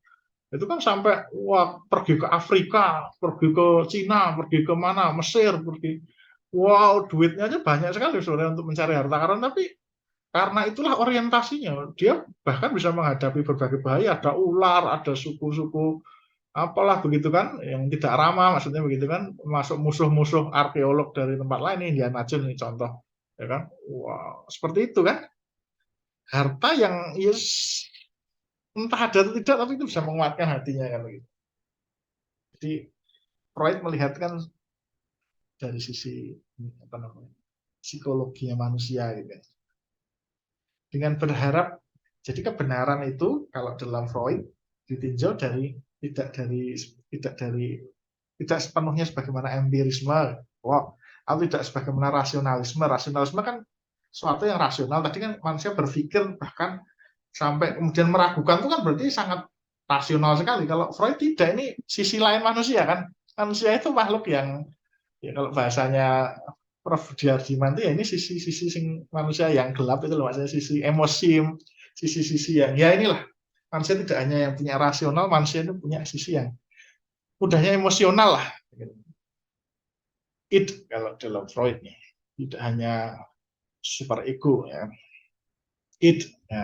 itu kan sampai wah pergi ke Afrika, pergi ke Cina, pergi ke mana, Mesir, pergi, wow duitnya aja banyak sekali sebenarnya untuk mencari harta karun. Tapi karena itulah orientasinya, dia bahkan bisa menghadapi berbagai bahaya, ada ular, ada suku-suku apalah begitu kan yang tidak ramah, maksudnya begitu kan, masuk musuh-musuh arkeolog dari tempat lain. Ini Indiana Jones ini contoh, ya kan, wow seperti itu kan, harta yang yes, entah ada atau tidak tapi itu bisa menguatkan hatinya kan begitu. Jadi Freud melihatkan dari sisi apa namanya psikologinya manusia gitu. Dengan berharap Jadi kebenaran itu kalau dalam Freud ditinjau tidak sepenuhnya sebagaimana empirisme, atau tidak sebagaimana rasionalisme. Rasionalisme kan suatu yang rasional. Tadi kan manusia berpikir bahkan sampai kemudian meragukan itu kan berarti sangat rasional sekali. Kalau Freud tidak, ini sisi lain manusia kan. Manusia itu makhluk yang, ya kalau bahasanya Prof. Diardiman itu ya ini sisi manusia yang gelap itu loh, maksudnya sisi emosi, sisi-sisi yang ya inilah, manusia tidak hanya yang punya rasional, manusia itu punya sisi yang mudahnya emosional lah. Kalau dalam Freud nih tidak hanya super ego ya, ya.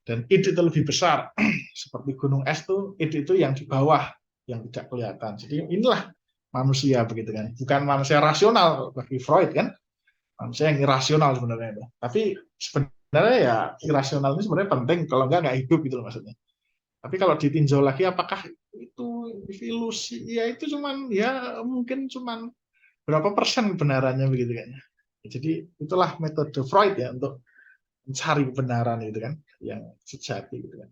Dan itu lebih besar seperti gunung es tuh, itu yang di bawah yang tidak kelihatan. Jadi inilah manusia begitu kan, bukan manusia rasional bagi Freud kan, manusia yang irasional sebenarnya. Tapi sebenarnya ya irasional ini sebenarnya penting, kalau nggak hidup gitu loh maksudnya. Tapi kalau ditinjau lagi apakah itu ilusi, ya itu cuman ya mungkin cuman berapa persen kebenarannya begitu kan. Jadi itulah metode Freud ya untuk mencari kebenaran gitu kan, yang sejati gitu kan.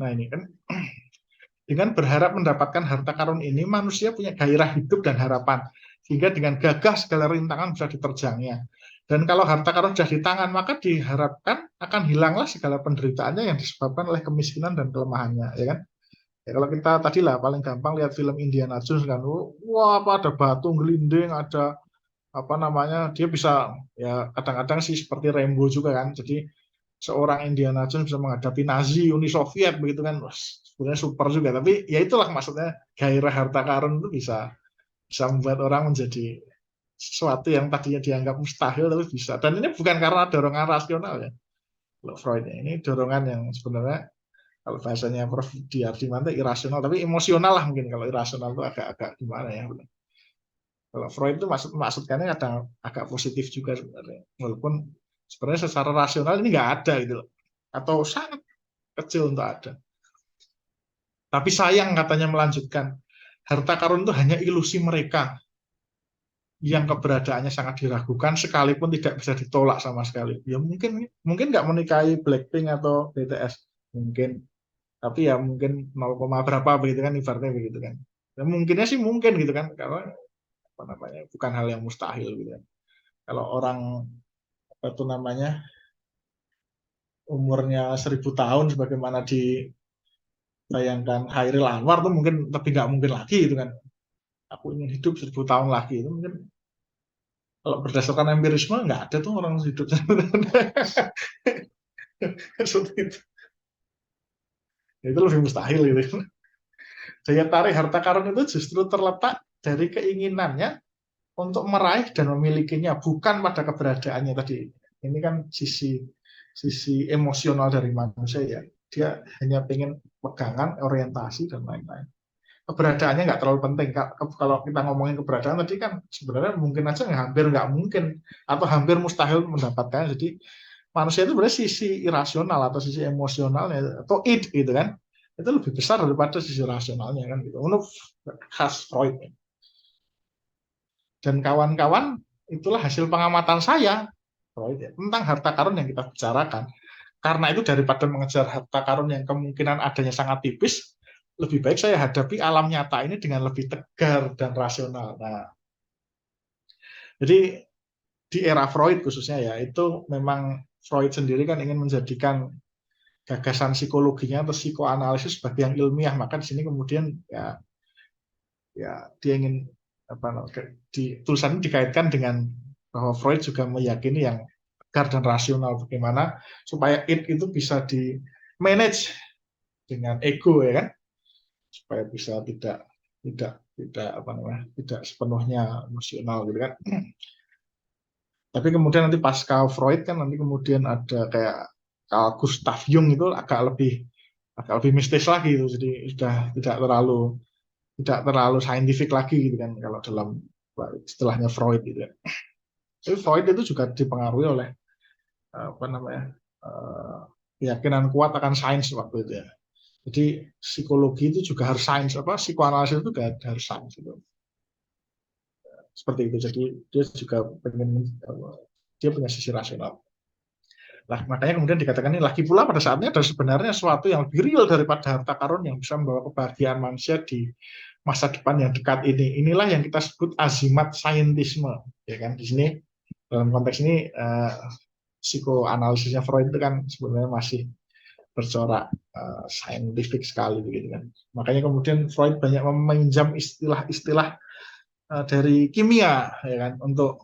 Nah ini kan dengan berharap mendapatkan harta karun ini, manusia punya gairah hidup dan harapan, sehingga dengan gagah segala rintangan bisa diterjangnya. Dan kalau harta karun sudah di tangan, maka diharapkan akan hilanglah segala penderitaannya yang disebabkan oleh kemiskinan dan kelemahannya, ya kan? Ya, kalau kita tadi lah paling gampang lihat film Indiana Jones kan, wah apa ada batu gelinding, ada apa namanya, dia bisa ya kadang-kadang sih seperti Rambo juga kan. Jadi seorang Indiana Jones bisa menghadapi Nazi, Uni Soviet begitu kan, wah, sebenarnya super juga. Tapi ya itulah maksudnya, gairah harta karun itu bisa bisa membuat orang menjadi sesuatu yang tadinya dianggap mustahil tapi bisa. Dan ini bukan karena dorongan rasional ya, kalau Freud ini dorongan yang sebenarnya kalau bahasanya Prof. Diardiman itu irasional, tapi emosional lah mungkin. Kalau irasional itu agak-agak gimana ya. Kalau Freud itu maksudkannya ada agak positif juga sebenarnya. Walaupun sebenarnya secara rasional ini nggak ada gitu loh. Atau sangat kecil untuk ada. Tapi sayang katanya melanjutkan, harta karun itu hanya ilusi mereka yang keberadaannya sangat diragukan sekalipun tidak bisa ditolak sama sekali. Ya mungkin nggak menikahi Blackpink atau BTS mungkin, tapi ya mungkin 0, berapa begitu kan ibaratnya begitu kan. Ya, mungkinnya sih mungkin gitu kan, karena apa namanya, bukan hal yang mustahil gitu kan. Kalau orang apa itu namanya umurnya 1000 tahun sebagaimana ditayangkan Hairil Anwar tuh mungkin tapi nggak mungkin lagi itu kan. Aku ingin hidup 1000 tahun lagi itu mungkin, kalau berdasarkan empirisme nggak ada tuh orang hidup seperti itu. Itu lebih mustahil gitu. Daya tarik harta karun itu justru terletak dari keinginannya untuk meraih dan memilikinya, bukan pada keberadaannya tadi. Ini kan sisi sisi emosional dari manusia ya. Dia hanya pengen pegangan, orientasi dan lain-lain. Keberadaannya nggak terlalu penting. Kalau kita ngomongin keberadaan tadi kan sebenarnya mungkin aja hampir nggak mungkin atau hampir mustahil mendapatkan. Jadi manusia itu sebenarnya sisi irasional atau sisi emosionalnya atau id gitu kan, itu lebih besar daripada sisi rasionalnya kan gitu. Menurut khas Freud dan kawan-kawan, itulah hasil pengamatan saya Freud ya, tentang harta karun yang kita bicarakan. Karena itu daripada mengejar harta karun yang kemungkinan adanya sangat tipis, lebih baik saya hadapi alam nyata ini dengan lebih tegar dan rasional. Nah, jadi di era Freud khususnya ya, itu memang Freud sendiri kan ingin menjadikan gagasan psikologinya atau psikoanalisis sebagai yang ilmiah. Maka di sini kemudian ya dia ingin apa, di tulisan ini dikaitkan dengan bahwa Freud juga meyakini yang tegar dan rasional, bagaimana supaya itu bisa di manage dengan ego ya kan, supaya bisa tidak apa namanya, tidak sepenuhnya emosional gitu kan. Tapi kemudian nanti pasca Freud kan nanti kemudian ada kayak Carl Gustav Jung, itu agak lebih mistis lagi itu. Jadi sudah tidak terlalu saintifik lagi gitu kan kalau dalam istilahnya Freud gitu kan. Tapi Freud itu juga dipengaruhi oleh apa namanya, keyakinan kuat akan sains waktu itu ya. Jadi psikologi itu juga harus sains, apa psikoanalisis itu juga harus sains gitu. Seperti itu. Jadi dia juga pengen dia punya sisi rasional. Lah, makanya kemudian dikatakan ini lagi pula pada saatnya ada sebenarnya sesuatu yang lebih real daripada harta karun yang bisa membawa kebahagiaan manusia di masa depan yang dekat ini. Inilah yang kita sebut azimat saintisme, ya kan? Di sini dalam konteks ini psikoanalisisnya Freud itu kan sebenarnya masih bercorak saintifik sekali begitu kan. Makanya kemudian Freud banyak meminjam istilah-istilah dari kimia, ya kan, untuk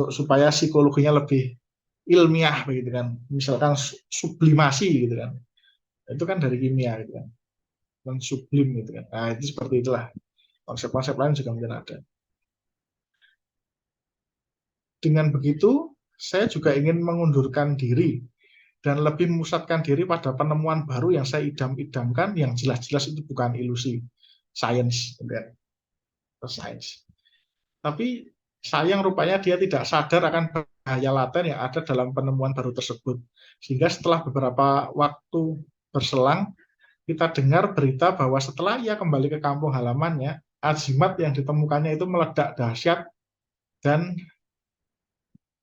supaya psikologinya lebih ilmiah begitu kan. Misalkan sublimasi gitu kan. Itu kan dari kimia gitu kan. Dan sublim gitu kan. Nah, itu seperti itulah. Konsep-konsep lain juga mungkin ada. Dengan begitu, saya juga ingin mengundurkan diri dan lebih memusatkan diri pada penemuan baru yang saya idam-idamkan yang jelas-jelas itu bukan ilusi sains, sains. Tapi sayang rupanya dia tidak sadar akan bahaya laten yang ada dalam penemuan baru tersebut. Sehingga setelah beberapa waktu berselang, kita dengar berita bahwa setelah ia kembali ke kampung halamannya, azimat yang ditemukannya itu meledak dahsyat dan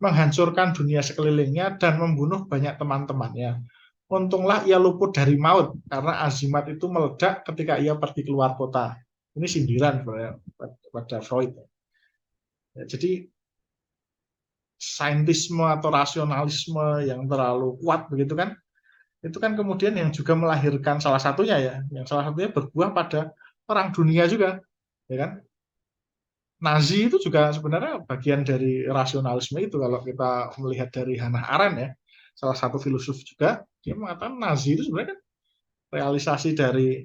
menghancurkan dunia sekelilingnya dan membunuh banyak teman-temannya. Untunglah ia luput dari maut karena azimat itu meledak ketika ia pergi keluar kota. Ini sindiran pada Freud. Ya, jadi saintisme atau rasionalisme yang terlalu kuat begitu kan, itu kan kemudian yang juga melahirkan salah satunya ya, yang salah satunya berbuah pada perang dunia juga, ya kan? Nazi itu juga sebenarnya bagian dari rasionalisme itu kalau kita melihat dari Hannah Arendt ya, salah satu filosof juga, dia mengatakan Nazi itu sebenarnya kan realisasi dari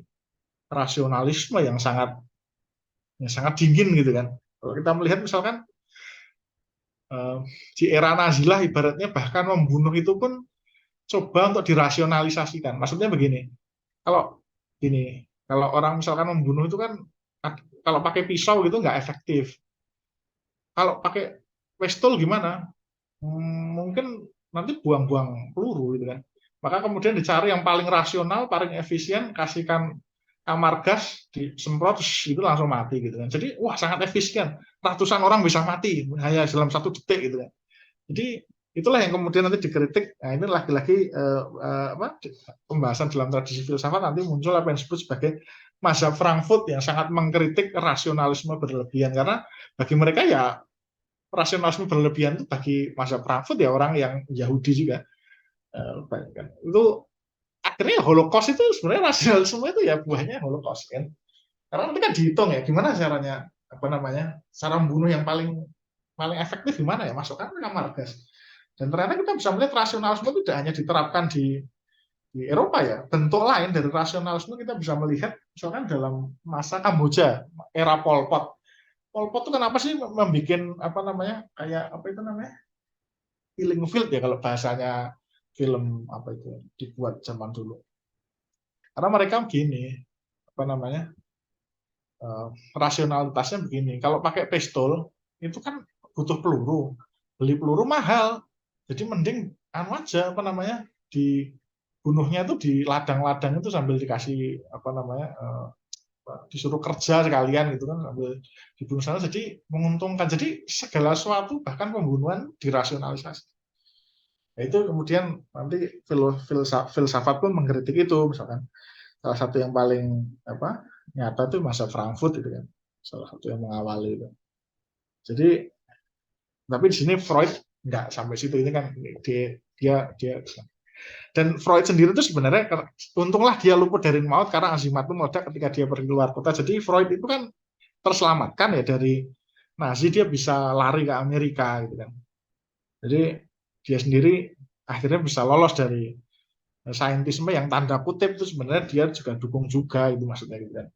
rasionalisme yang sangat dingin gitu kan. Kalau kita melihat misalkan di era Nazi lah ibaratnya bahkan membunuh itu pun coba untuk dirasionalisasikan. Maksudnya begini, kalau kalau orang misalkan membunuh itu kan kalau pakai pisau gitu nggak efektif. Kalau pakai pistol gimana? Mungkin nanti buang-buang peluru gitu kan. Maka kemudian dicari yang paling rasional, paling efisien, kasihkan kamar gas, disemprot, itu langsung mati gitu kan. Jadi wah sangat efisien, ratusan orang bisa mati hanya dalam 1 detik gitu kan. Jadi itulah yang kemudian nanti dikritik. Nah ini lagi-lagi pembahasan dalam tradisi filsafat nanti muncul apa yang disebut sebagai mazhab Frankfurt yang sangat mengkritik rasionalisme berlebihan karena bagi mereka ya rasionalisme berlebihan itu bagi mazhab Frankfurt ya orang yang Yahudi juga itu akhirnya Holocaust itu sebenarnya rasionalisme itu ya buahnya Holocaust kan karena nanti kan dihitung ya gimana caranya cara membunuh yang paling paling efektif gimana ya masukkan ke kamar gas dan ternyata kita bisa melihat rasionalisme tidak hanya diterapkan di Eropa ya bentuk lain dari rasionalisme kita bisa melihat misalkan dalam masa Kamboja era Pol Pot. Pol Pot itu kenapa sih membuat kayak apa itu namanya killing field ya kalau bahasanya film apa itu dibuat zaman dulu karena mereka begini apa namanya rasionalitasnya begini kalau pakai pistol itu kan butuh peluru beli peluru mahal jadi mending aja dibunuhnya itu di ladang-ladang itu sambil dikasih disuruh kerja sekalian gitu kan sambil dibunuh sana jadi menguntungkan jadi segala sesuatu bahkan pembunuhan dirasionalisasi. Nah, itu kemudian nanti filsafat pun mengkritik itu misalkan salah satu yang paling nyata itu masa Frankfurt itu kan salah satu yang mengawali itu. Jadi tapi di sini Freud nggak sampai situ ini kan dia dan Freud sendiri itu sebenarnya untunglah dia luput dari maut karena azimat itu meledak ketika dia pergi keluar kota. Jadi Freud itu kan terselamatkan ya dari Nazi dia bisa lari ke Amerika gitu kan. Jadi dia sendiri akhirnya bisa lolos dari saintisme yang tanda kutip itu sebenarnya dia juga dukung juga itu maksudnya gitu kan.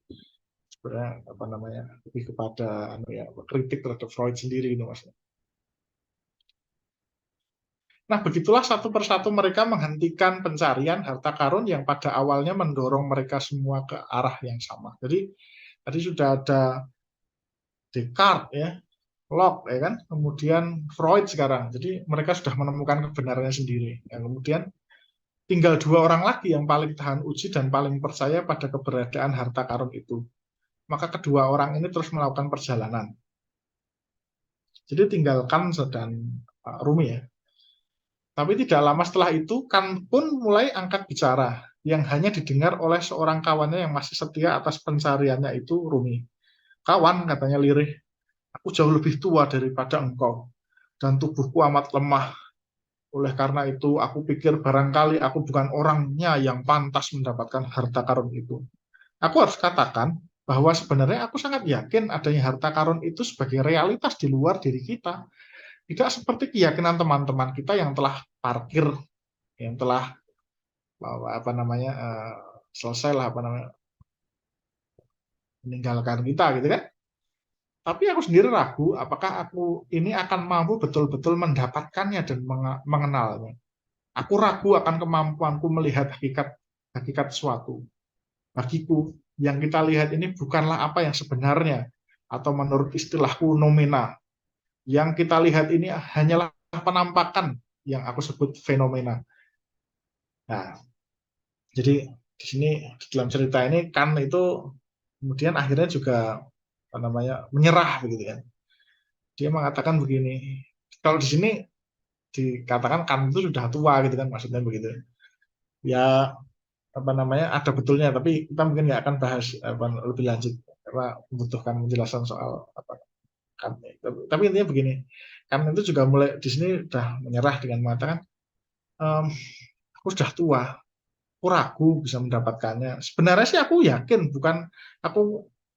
Sebenarnya lebih kepada kritik terhadap Freud sendiri itu maksudnya. Nah, begitulah satu persatu mereka menghentikan pencarian harta karun yang pada awalnya mendorong mereka semua ke arah yang sama. Jadi tadi sudah ada Descartes ya, Locke ya kan, kemudian Freud sekarang. Jadi mereka sudah menemukan kebenarannya sendiri. Yang kemudian tinggal 2 orang lagi yang paling tahan uji dan paling percaya pada keberadaan harta karun itu. Maka kedua orang ini terus melakukan perjalanan. Jadi tinggalkan dan Rumi ya. Tapi tidak lama setelah itu, Kant pun mulai angkat bicara, yang hanya didengar oleh seorang kawannya yang masih setia atas pencariannya itu Rumi. Kawan, katanya lirih, aku jauh lebih tua daripada engkau, dan tubuhku amat lemah. Oleh karena itu, aku pikir barangkali aku bukan orangnya yang pantas mendapatkan harta karun itu. Aku harus katakan bahwa sebenarnya aku sangat yakin adanya harta karun itu sebagai realitas di luar diri kita. Tidak seperti keyakinan teman-teman kita yang telah parkir, yang telah apa namanya selesai lah apa namanya meninggalkan kita gitu kan. Tapi aku sendiri ragu apakah aku ini akan mampu betul-betul mendapatkannya dan mengenalnya. Aku ragu akan kemampuanku melihat hakikat hakikat suatu. Bagiku, yang kita lihat ini bukanlah apa yang sebenarnya, atau menurut istilahku nomena. Yang kita lihat ini hanyalah penampakan yang aku sebut fenomena. Nah, jadi di sini di dalam cerita ini Kan itu kemudian akhirnya juga apa namanya menyerah begitu kan. Dia mengatakan begini, kalau di sini dikatakan Kan itu sudah tua gitu kan, maksudnya begitu. Ya apa namanya ada betulnya, tapi kita mungkin nggak akan bahas lebih lanjut karena membutuhkan penjelasan soal apa kan. Tapi intinya begini, Kan itu juga mulai di sini sudah menyerah dengan mengatakan, ehm, aku sudah tua, aku ragu bisa mendapatkannya. Sebenarnya sih aku yakin, aku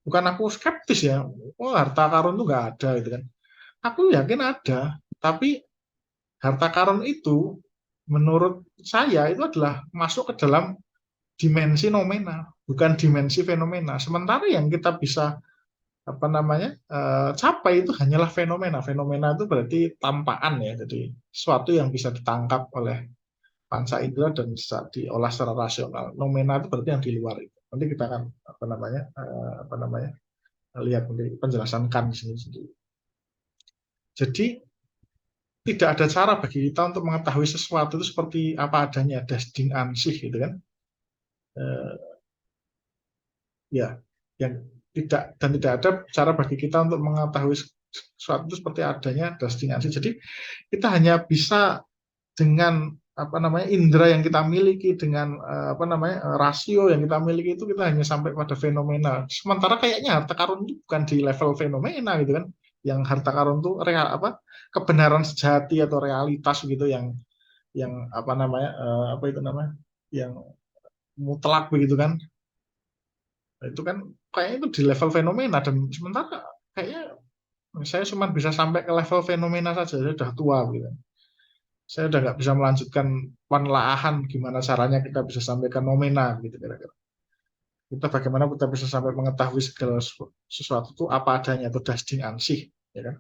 bukan aku skeptis ya, oh harta karun itu nggak ada gitu kan. Aku yakin ada, tapi harta karun itu menurut saya itu adalah masuk ke dalam dimensi nomena, bukan dimensi fenomena. Sementara yang kita bisa apa namanya capai itu hanyalah fenomena. Fenomena itu berarti tampaan ya, jadi sesuatu yang bisa ditangkap oleh panca indera dan bisa diolah secara rasional. Nomena itu berarti yang di luar itu. Nanti kita akan apa namanya lihat nanti penjelasan Kan di sini sendiri. Jadi tidak ada cara bagi kita untuk mengetahui sesuatu itu seperti apa adanya, das Ding an sich gitu kan. Ya, yang tidak ada cara bagi kita untuk mengetahui sesuatu itu seperti adanya destinasi. Jadi kita hanya bisa dengan apa namanya indera yang kita miliki, dengan apa namanya rasio yang kita miliki itu kita hanya sampai pada fenomena. Sementara kayaknya harta karun itu bukan di level fenomena gitu kan. Yang harta karun itu real apa kebenaran sejati atau realitas gitu yang apa namanya apa itu namanya yang mutlak begitu kan. Nah, itu kan kayaknya itu di level fenomena, dan sementara kayaknya saya cuma bisa sampai ke level fenomena saja, saya sudah tua gitu. Saya udah nggak bisa melanjutkan penelaahan gimana caranya kita bisa sampai ke nomena gitu kira-kira. Kita bagaimana kita bisa sampai mengetahui segala sesuatu itu apa adanya atau das Ding an sich, ya kan?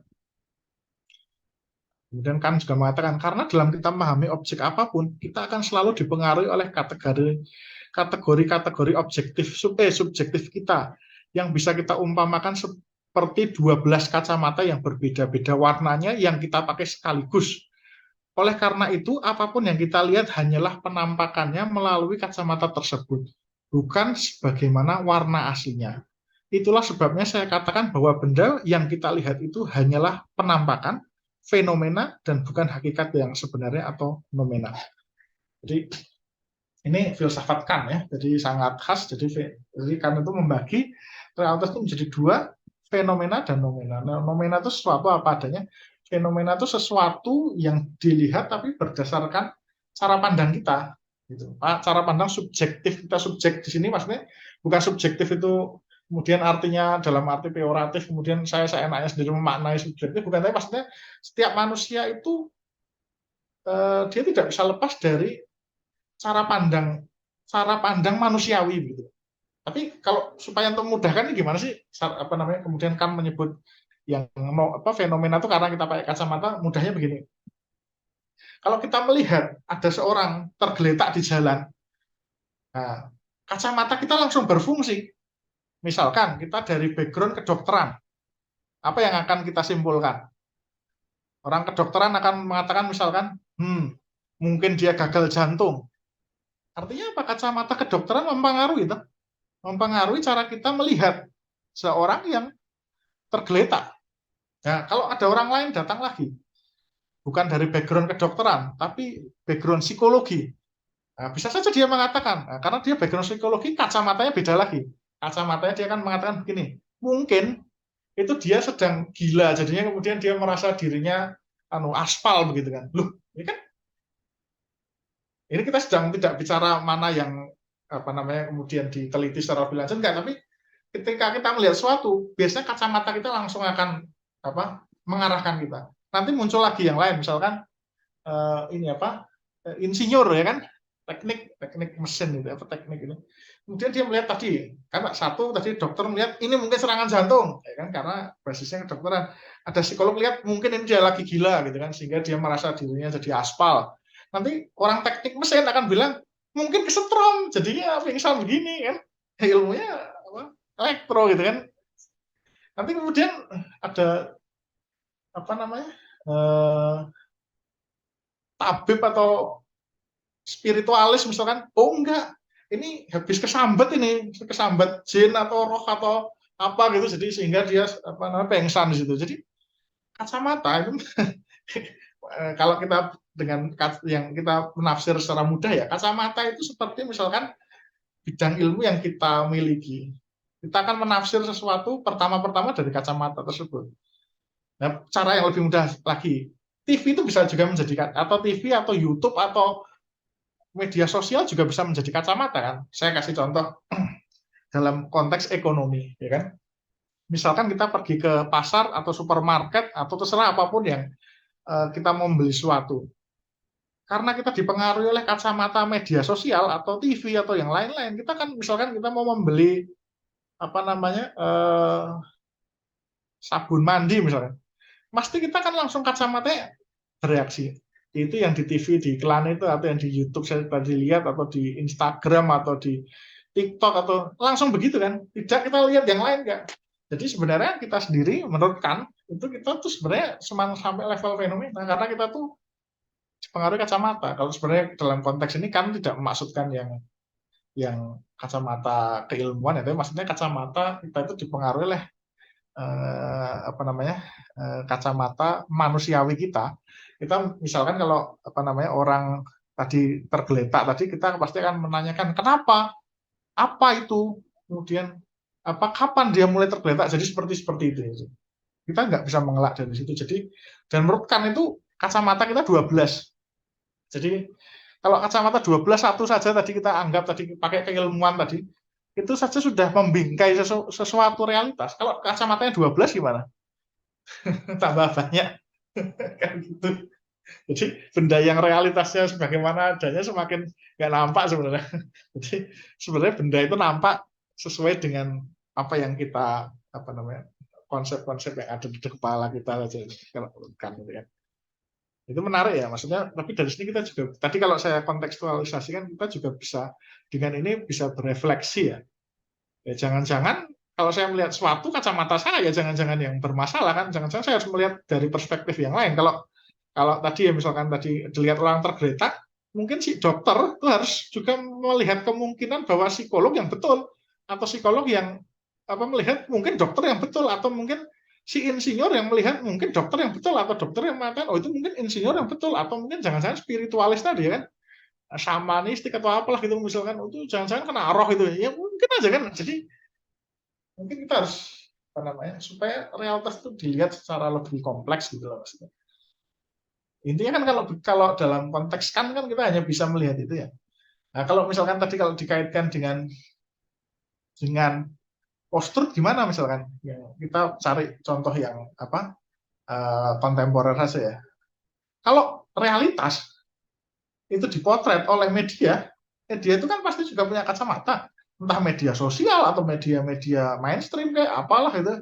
Kemudian Kan juga mengatakan karena dalam kita memahami objek apapun kita akan selalu dipengaruhi oleh kategori objektif subjektif kita yang bisa kita umpamakan seperti 12 kacamata yang berbeda-beda warnanya yang kita pakai sekaligus. Oleh karena itu, apapun yang kita lihat hanyalah penampakannya melalui kacamata tersebut, bukan sebagaimana warna aslinya. Itulah sebabnya saya katakan bahwa benda yang kita lihat itu hanyalah penampakan, fenomena, dan bukan hakikat yang sebenarnya atau nomena. Jadi ini filsafat Kan ya, jadi sangat khas. Jadi Kan itu membagi realitas itu menjadi dua, fenomena dan nomena. Nah, nomena itu sesuatu apa adanya, fenomena itu sesuatu yang dilihat tapi berdasarkan cara pandang kita. Gitu. Cara pandang subjektif kita, subjek di sini maksudnya bukan subjektif itu kemudian artinya dalam arti peoratif, kemudian saya enaknya sendiri memaknai subjektif, bukan, tapi maksudnya setiap manusia itu dia tidak bisa lepas dari cara pandang manusiawi gitu. Tapi kalau supaya untuk memudahkan ini gimana sih apa namanya kemudian Kan menyebut yang fenomena itu karena kita pakai kacamata, mudahnya begini. Kalau kita melihat ada seorang tergeletak di jalan, nah, kacamata kita langsung berfungsi. Misalkan kita dari background kedokteran, apa yang akan kita simpulkan? Orang kedokteran akan mengatakan misalkan, mungkin dia gagal jantung. Artinya apa? Kacamata kedokteran mempengaruhi itu. Mempengaruhi cara kita melihat seorang yang tergeletak. Nah, kalau ada orang lain datang lagi, bukan dari background kedokteran, tapi background psikologi. Nah, bisa saja dia mengatakan, nah, karena dia background psikologi, kacamatanya beda lagi. Kacamatanya dia akan mengatakan begini, mungkin itu dia sedang gila, jadinya kemudian dia merasa dirinya aspal begitu kan. Loh, ini kan ini kita sedang tidak bicara mana yang kemudian diteliti secara lebih lanjut enggak, tapi ketika kita melihat sesuatu, biasanya kacamata kita langsung akan mengarahkan kita. Nanti muncul lagi yang lain, misalkan insinyur ya kan, teknik mesin itu teknik itu. Kemudian dia melihat tadi, karena satu tadi dokter melihat ini mungkin serangan jantung, ya kan, karena basisnya kedokteran. Ada psikolog lihat mungkin ini dia lagi gila gitu kan, sehingga dia merasa dirinya jadi aspal. Nanti orang teknik mesin akan bilang mungkin kesetrum, jadinya pingsan begini kan. Ilmunya elektro gitu kan. Nanti kemudian ada tabib atau spiritualis misalkan, oh enggak, ini habis kesambet jin atau roh atau apa gitu, jadi sehingga dia pengsan di situ. Jadi kacamata itu kalau kita dengan yang kita menafsir secara mudah ya, kacamata itu seperti misalkan bidang ilmu yang kita miliki. Kita akan menafsir sesuatu pertama-pertama dari kacamata tersebut. Nah, cara yang lebih mudah lagi, TV itu bisa juga menjadikan, atau TV atau YouTube atau media sosial juga bisa menjadi kacamata kan. Saya kasih contoh dalam konteks ekonomi, ya kan. Misalkan kita pergi ke pasar atau supermarket atau terserah apapun yang kita mau membeli sesuatu. Karena kita dipengaruhi oleh kacamata media sosial atau TV atau yang lain-lain, kita kan misalkan kita mau membeli sabun mandi misalnya, pasti kita kan langsung kacamatanya bereaksi. Itu yang di TV, di iklan itu, atau yang di YouTube saya tadi lihat, atau di Instagram, atau di TikTok, atau langsung begitu kan. Tidak kita lihat yang lain enggak. Jadi sebenarnya kita sendiri menurut Kant, itu kita tuh sebenarnya sampai level fenomena, karena kita tuh dipengaruhi kacamata. Kalau sebenarnya dalam konteks ini kan tidak memaksudkan yang kacamata keilmuan, itu maksudnya kacamata kita itu dipengaruhi oleh kacamata manusiawi kita. Kita misalkan kalau orang tadi tergeletak tadi, kita pasti akan menanyakan kenapa, apa itu, kemudian kapan dia mulai tergeletak, jadi seperti itu. Kita nggak bisa mengelak dari situ. Jadi dan menurut Kant itu kacamata kita 12. Jadi kalau kacamata 12 satu saja tadi kita anggap tadi pakai keilmuan tadi, itu saja sudah membingkai sesuatu realitas. Kalau kacamatanya 12 gimana? Tambah banyak. Kan gitu. Jadi benda yang realitasnya sebagaimana adanya semakin nggak nampak sebenarnya. Jadi sebenarnya benda itu nampak sesuai dengan apa yang kita konsep-konsep yang ada di kepala kita aja kan gitu ya. Itu menarik ya, maksudnya. Tapi dari sini kita juga tadi kalau saya kontekstualisasikan, kita juga bisa dengan ini bisa berefleksi ya. Ya jangan-jangan kalau saya melihat suatu kacamata saya, jangan-jangan yang bermasalah kan, jangan-jangan saya harus melihat dari perspektif yang lain. Kalau tadi ya misalkan tadi dilihat orang tergeletak, mungkin si dokter itu harus juga melihat kemungkinan bahwa psikolog yang betul, atau psikolog yang melihat mungkin dokter yang betul, atau mungkin si insinyur yang melihat mungkin dokter yang betul, atau dokter yang mengatakan oh itu mungkin insinyur yang betul, atau mungkin jangan-jangan spiritualis tadi ya kan, shamanistik atau apalah gitu misalkan, itu jangan-jangan kena roh itu ya, mungkin aja kan. Jadi mungkin kita harus supaya realitas itu dilihat secara lebih kompleks gitu loh maksudnya. Intinya kan kalau dalam konteks kan kita hanya bisa melihat itu ya. Nah, kalau misalkan tadi kalau dikaitkan dengan post-truth gimana misalkan? Ya, kita cari contoh yang kontemporer saja ya. Kalau realitas itu dipotret oleh media itu kan pasti juga punya kacamata. Entah media sosial atau media-media mainstream kayak apalah itu.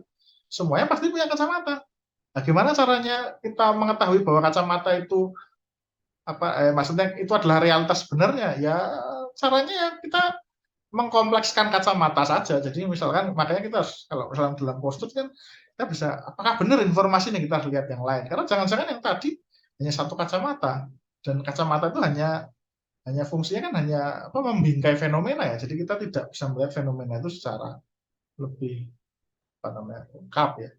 Semuanya pasti punya kacamata. Nah, gimana caranya kita mengetahui bahwa kacamata itu maksudnya itu adalah realitas sebenarnya? Ya caranya kita mengkomplekskan kacamata saja. Jadi misalkan makanya kita harus, kalau misalnya dalam post-truth kan kita bisa apakah benar informasi yang kita lihat yang lain? Karena jangan-jangan yang tadi hanya satu kacamata, dan kacamata itu hanya fungsinya kan hanya membingkai fenomena ya. Jadi kita tidak bisa melihat fenomena itu secara lebih lengkap ya.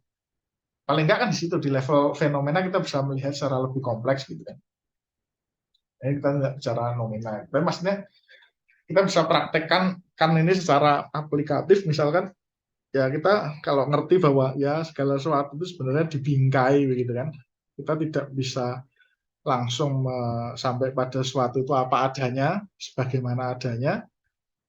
paling nggak kan di situ di level fenomena kita bisa melihat secara lebih kompleks gitu kan. Ini kita nggak bicara nomina, tapi maksudnya kita bisa praktekkan kan ini secara aplikatif, misalkan ya kita kalau ngerti bahwa ya segala sesuatu itu sebenarnya dibingkai begitu kan, kita tidak bisa langsung sampai pada sesuatu itu apa adanya, sebagaimana adanya,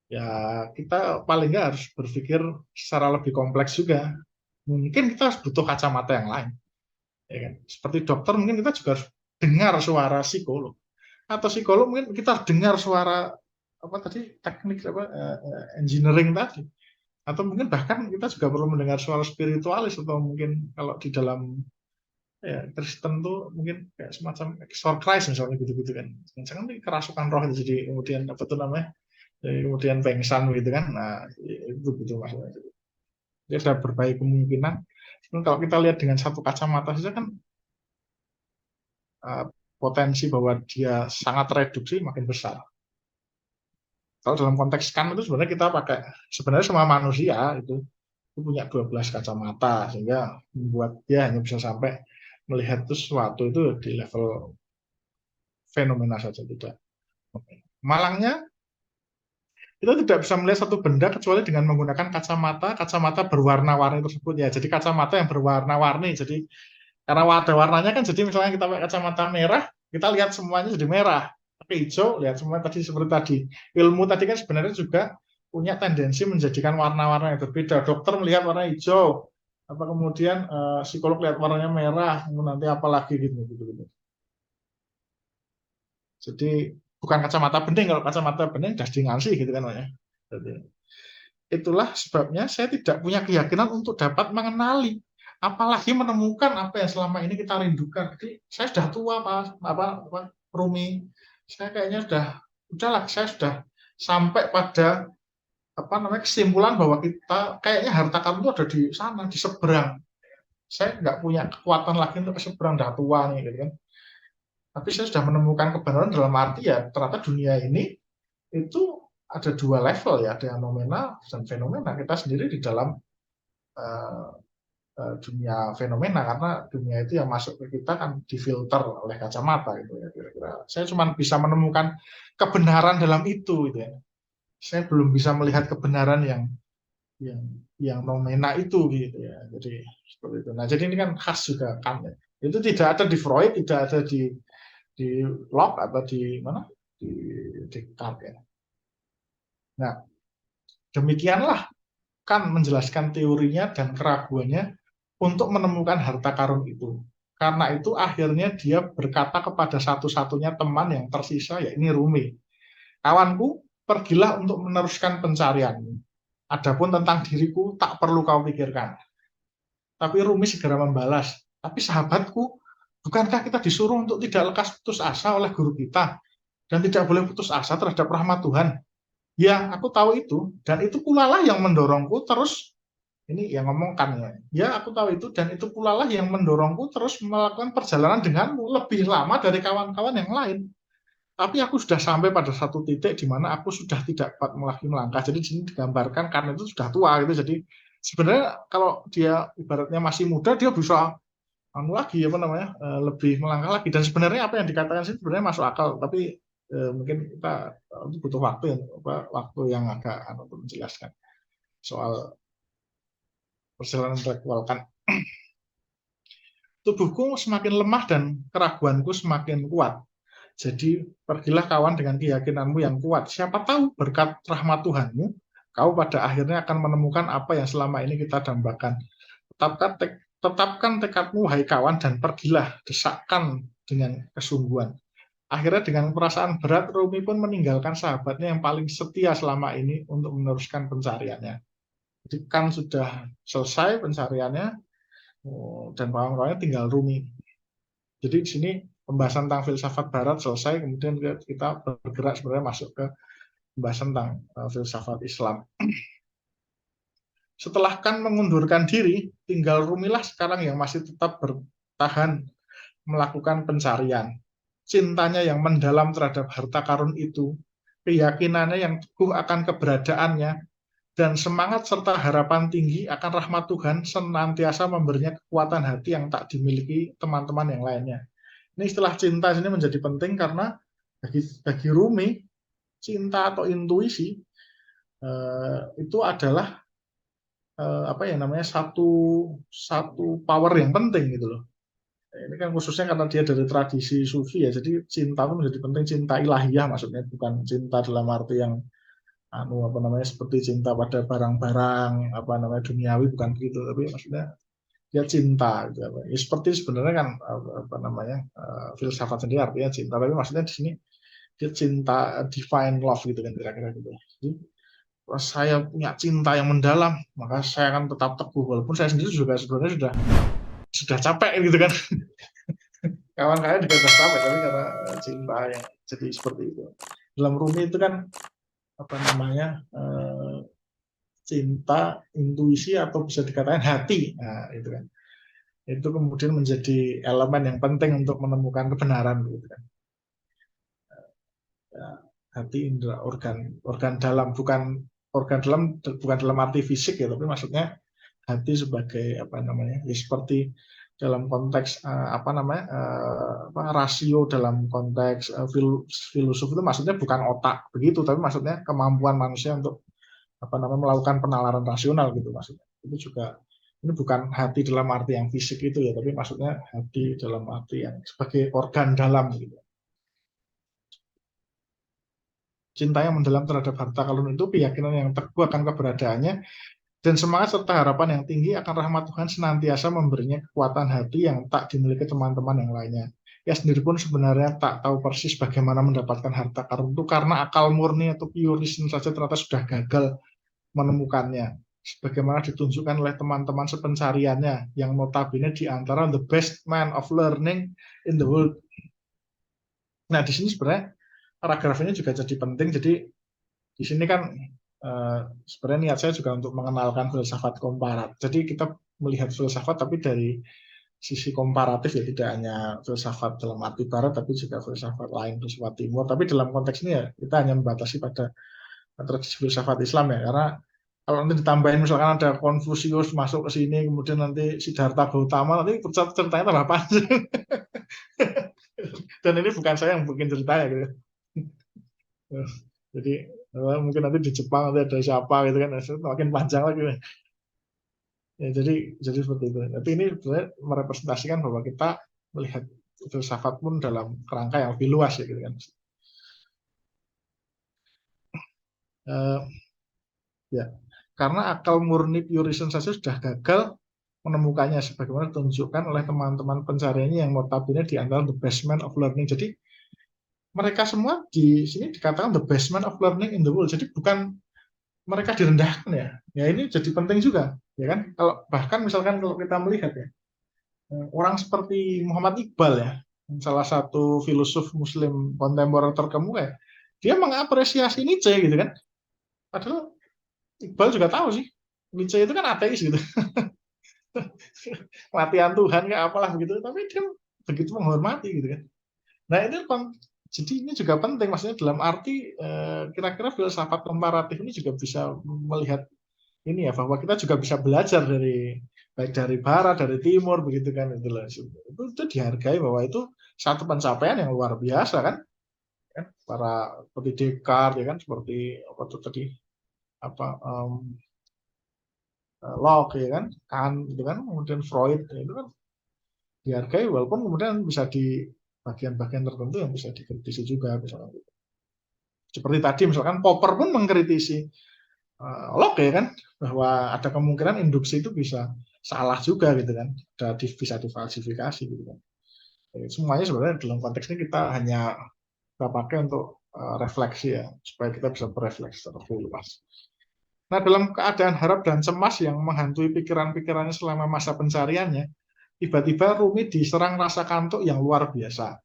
ya kita paling nggak harus berpikir secara lebih kompleks juga. Mungkin kita harus butuh kacamata yang lain, ya kan? Seperti dokter mungkin kita juga harus dengar suara psikolog, atau psikolog mungkin kita harus dengar suara apa tadi teknik apa engineering tadi, atau mungkin bahkan kita juga perlu mendengar suara spiritualis, atau mungkin kalau di dalam ya Kristen tuh mungkin kayak semacam exor Christ misalnya gitu-gitu kan, jangan kerasukan roh itu jadi kemudian apa tuh namanya, jadi kemudian pengsan gitu kan, nah itu gitu maksudnya. Jadi ada berbagai kemungkinan. Kalau kita lihat dengan satu kacamata saja kan potensi bahwa dia sangat reduksi makin besar. Kalau dalam konteks kan itu sebenarnya kita pakai, sebenarnya semua manusia itu punya 12 kacamata, sehingga membuat dia hanya bisa sampai melihat sesuatu itu di level fenomena saja, tidak. Malangnya kita tidak bisa melihat satu benda kecuali dengan menggunakan kacamata berwarna-warni tersebut ya. Jadi kacamata yang berwarna-warni. Jadi karena ada warnanya kan, jadi misalnya kita pakai kacamata merah, kita lihat semuanya jadi merah. Tapi hijau, lihat semua tadi seperti tadi. Ilmu tadi kan sebenarnya juga punya tendensi menjadikan warna-warna yang berbeda. Dokter melihat warna hijau, apa kemudian psikolog lihat warnanya merah, nanti apa lagi gitu. Jadi bukan kacamata bening, kalau kacamata bening das ngansi gitu kan namanya. Jadi, itulah sebabnya saya tidak punya keyakinan untuk dapat mengenali, apalagi menemukan apa yang selama ini kita rindukan. Jadi saya sudah tua Pak, apa Rumi. Saya kayaknya udahlah, saya sudah sampai pada apa namanya kesimpulan bahwa kita kayaknya harta karun itu ada di sana, di seberang. Saya nggak punya kekuatan lagi untuk ke seberang, dah tua nih gitu kan. Tapi saya sudah menemukan kebenaran dalam arti ya ternyata dunia ini itu ada dua level ya, ada yang nomena dan fenomena. Kita sendiri di dalam uh, dunia fenomena, karena dunia itu yang masuk ke kita kan difilter oleh kacamata gitu ya kira-kira. Saya cuma bisa menemukan kebenaran dalam itu gitu ya. Saya belum bisa melihat kebenaran yang yang nomena itu gitu ya. Jadi seperti itu. Nah, jadi ini kan khas juga kan ya. Itu tidak ada di Freud, tidak ada di Locke atau di mana? Di Descartes ya. Nah, demikianlah kan menjelaskan teorinya dan keraguannya untuk menemukan harta karun itu. Karena itu akhirnya dia berkata kepada satu-satunya teman yang tersisa, yakni Rumi. Kawanku, pergilah untuk meneruskan pencarianmu. Adapun tentang diriku, tak perlu kau pikirkan. Tapi Rumi segera membalas, tapi sahabatku, bukankah kita disuruh untuk tidak lekas putus asa oleh guru kita, dan tidak boleh putus asa terhadap rahmat Tuhan? Ya, aku tahu itu, dan itu pula lah yang mendorongku terus, ini yang ngomongkan ya. Ya, aku tahu itu, dan itu pula lah yang mendorongku terus melakukan perjalanan denganmu lebih lama dari kawan-kawan yang lain. Tapi aku sudah sampai pada satu titik di mana aku sudah tidak kuat lagi melangkah. Jadi di sini digambarkan karena itu sudah tua gitu. Jadi sebenarnya kalau dia ibaratnya masih muda, dia bisa lagi apa namanya lebih melangkah lagi. Dan sebenarnya apa yang dikatakan sini sebenarnya masuk akal. Tapi mungkin kita butuh waktu waktu yang agak untuk menjelaskan soal perjalanan intelektual kan. Tubuhku semakin lemah dan keraguanku semakin kuat. Jadi pergilah kawan dengan keyakinanmu yang kuat. Siapa tahu berkat rahmat Tuhanmu, kau pada akhirnya akan menemukan apa yang selama ini kita dambakan. Tetapkan tekadmu, hai kawan, dan pergilah, desakkan dengan kesungguhan. Akhirnya dengan perasaan berat, Rumi pun meninggalkan sahabatnya yang paling setia selama ini untuk meneruskan pencariannya. Jadi kan sudah selesai pencariannya, dan kawan-kawannya tinggal Rumi. Jadi di sini pembahasan tentang filsafat barat selesai, kemudian kita bergerak sebenarnya masuk ke pembahasan tentang filsafat Islam. Setelah Kant mengundurkan diri, tinggal Rumilah sekarang yang masih tetap bertahan melakukan pencarian. Cintanya yang mendalam terhadap harta karun itu, keyakinannya yang teguh akan keberadaannya, dan semangat serta harapan tinggi akan rahmat Tuhan senantiasa memberinya kekuatan hati yang tak dimiliki teman-teman yang lainnya. Ini istilah cinta ini menjadi penting karena bagi Rumi, cinta atau intuisi itu adalah apa ya namanya satu power yang penting gitu loh. Ini kan khususnya karena dia dari tradisi sufi ya, jadi cinta itu menjadi penting, cinta ilahiyah maksudnya, bukan cinta dalam arti yang apa namanya seperti cinta pada barang-barang apa namanya duniawi, bukan begitu, tapi maksudnya dia cinta gitu. Ya, seperti sebenarnya kan apa namanya filsafat sendiri artinya cinta, tapi maksudnya di sini dia cinta divine love gitu kan kira-kira gitu. Jadi kalau saya punya cinta yang mendalam, maka saya akan tetap teguh walaupun saya sendiri juga sebenarnya sudah capek gitu kan. Kawan-kawan juga sudah capek, tapi karena cinta yang jadi seperti itu. Dalam Rumi itu kan apa namanya cinta, intuisi atau bisa dikatakan hati, nah, itu kan. Itu kemudian menjadi elemen yang penting untuk menemukan kebenaran gitu kan. Ya, hati indera organ dalam, bukan organ dalam bukan dalam arti fisik ya, tapi maksudnya hati sebagai apa namanya ya seperti dalam konteks apa namanya rasio dalam konteks filosof itu maksudnya bukan otak begitu, tapi maksudnya kemampuan manusia untuk apa namanya melakukan penalaran rasional gitu maksudnya. Itu juga ini bukan hati dalam arti yang fisik itu ya, tapi maksudnya hati dalam arti yang sebagai organ dalam gitu. Cinta yang mendalam terhadap harta karun itu keyakinan yang teguh akan keberadaannya dan semangat serta harapan yang tinggi akan rahmat Tuhan senantiasa memberinya kekuatan hati yang tak dimiliki teman-teman yang lainnya. Ya sendiri pun sebenarnya tak tahu persis bagaimana mendapatkan harta karun itu karena akal murni atau pure saja ternyata sudah gagal menemukannya. Sebagaimana ditunjukkan oleh teman-teman sepencariannya yang notabene di antara the best man of learning in the world. Nah di sini sebenarnya paragraf ini juga jadi penting. Jadi di sini kan sebenarnya niat saya juga untuk mengenalkan filsafat komparat. Jadi kita melihat filsafat tapi dari sisi komparatif ya, tidak hanya filsafat dalam arti barat tapi juga filsafat lain, filsafat timur. Tapi dalam konteks ini ya kita hanya membatasi pada tradisi filsafat Islam ya, karena kalau nanti ditambahin misalkan ada Konfusius masuk ke sini, kemudian nanti Siddhartha Gautama, nanti ceritanya tambah panjang. Dan ini bukan saya yang bikin ceritanya gitu. Jadi mungkin nanti di Jepang nanti ada siapa gitu kan, makin panjang lagi. Ya, jadi seperti itu. Tapi ini sebenarnya merepresentasikan bahwa kita melihat filsafat pun dalam kerangka yang lebih luas ya gitu kan. Ya, karena akal murni pure reason saja sudah gagal menemukannya sebagaimana ditunjukkan oleh teman-teman pencariannya yang notabene di antara the best man of learning. Jadi mereka semua di sini dikatakan the best man of learning in the world. Jadi bukan mereka direndahkan ya. Ya ini jadi penting juga, ya kan? Kalau bahkan misalkan kalau kita melihat ya, orang seperti Muhammad Iqbal ya, salah satu filosof Muslim kontemporer terkemuka ya, dia mengapresiasi Nietzsche gitu kan. Padahal Iqbal juga tahu sih, Nietzsche itu kan ateis gitu. Latihan Tuhan kayak apalah begitu, tapi dia begitu menghormati gitu kan. Nah ini jadi ini juga penting, maksudnya dalam arti kira-kira filsafat komparatif ini juga bisa melihat ini ya, bahwa kita juga bisa belajar dari baik dari barat, dari timur begitu kan, itu dihargai bahwa itu satu pencapaian yang luar biasa kan, para seperti Descartes ya kan, seperti apa tuh tadi apa Locke ya kan, Kant gitu kan, kemudian Freud itu kan dihargai walaupun kemudian bisa di bagian-bagian tertentu yang bisa dikritisi juga misalnya. Seperti tadi misalkan Popper pun mengkritisi Locke ya kan, bahwa ada kemungkinan induksi itu bisa salah juga gitu kan, bisa difalsifikasi gitu kan. Jadi, semuanya sebenarnya dalam konteks ini kita hanya pakai untuk refleksi ya, supaya kita bisa berefleksi terlebih luas. Nah, dalam keadaan harap dan cemas yang menghantui pikiran-pikirannya selama masa pencariannya, tiba-tiba Rumi diserang rasa kantuk yang luar biasa.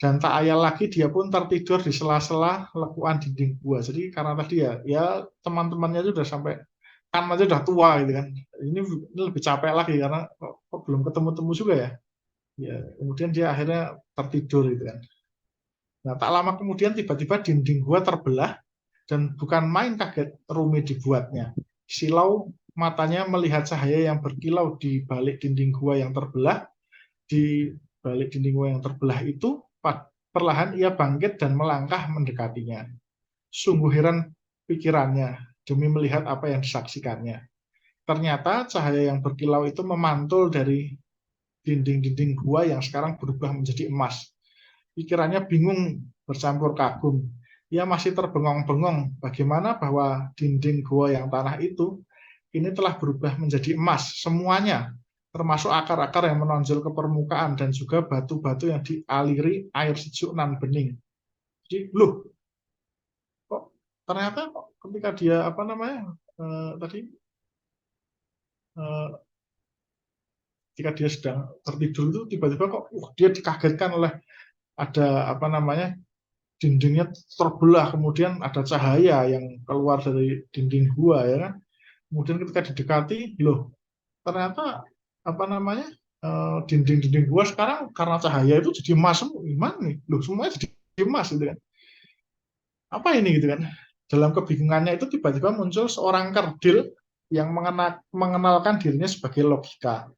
Dan tak ayal lagi dia pun tertidur di sela-sela lekuan dinding gua. Jadi karena tadi ya teman-temannya itu udah sampai kan aja udah tua gitu kan. Ini lebih capek lagi karena kok belum ketemu-temu juga ya. Ya, kemudian dia akhirnya tertidur gitu kan. Nah, tak lama kemudian tiba-tiba dinding gua terbelah dan bukan main kaget Rumi dibuatnya. silau matanya melihat cahaya yang berkilau di balik dinding gua yang terbelah. Di balik dinding gua yang terbelah itu, perlahan ia bangkit dan melangkah mendekatinya. Sungguh heran pikirannya demi melihat apa yang disaksikannya. Ternyata cahaya yang berkilau itu memantul dari dinding-dinding gua yang sekarang berubah menjadi emas. Pikirannya bingung bercampur kagum. Ia masih terbengong-bengong bagaimana bahwa dinding gua yang tanah itu ini telah berubah menjadi emas semuanya, termasuk akar-akar yang menonjol ke permukaan dan juga batu-batu yang dialiri air sejuk nan bening. Jadi, loh, kok ternyata ketika dia tadi eh, ketika dia sedang tertidur itu tiba-tiba kok dia dikagetkan oleh ada dindingnya terbelah, kemudian ada cahaya yang keluar dari dinding gua ya kan. Kemudian ketika didekati, loh ternyata dinding-dinding gua sekarang karena cahaya itu jadi emas semua. Gimana nih? Loh semuanya jadi emas gitu kan. Apa ini gitu kan. Dalam kebingungannya itu tiba-tiba muncul seorang kerdil yang mengenalkan dirinya sebagai logika.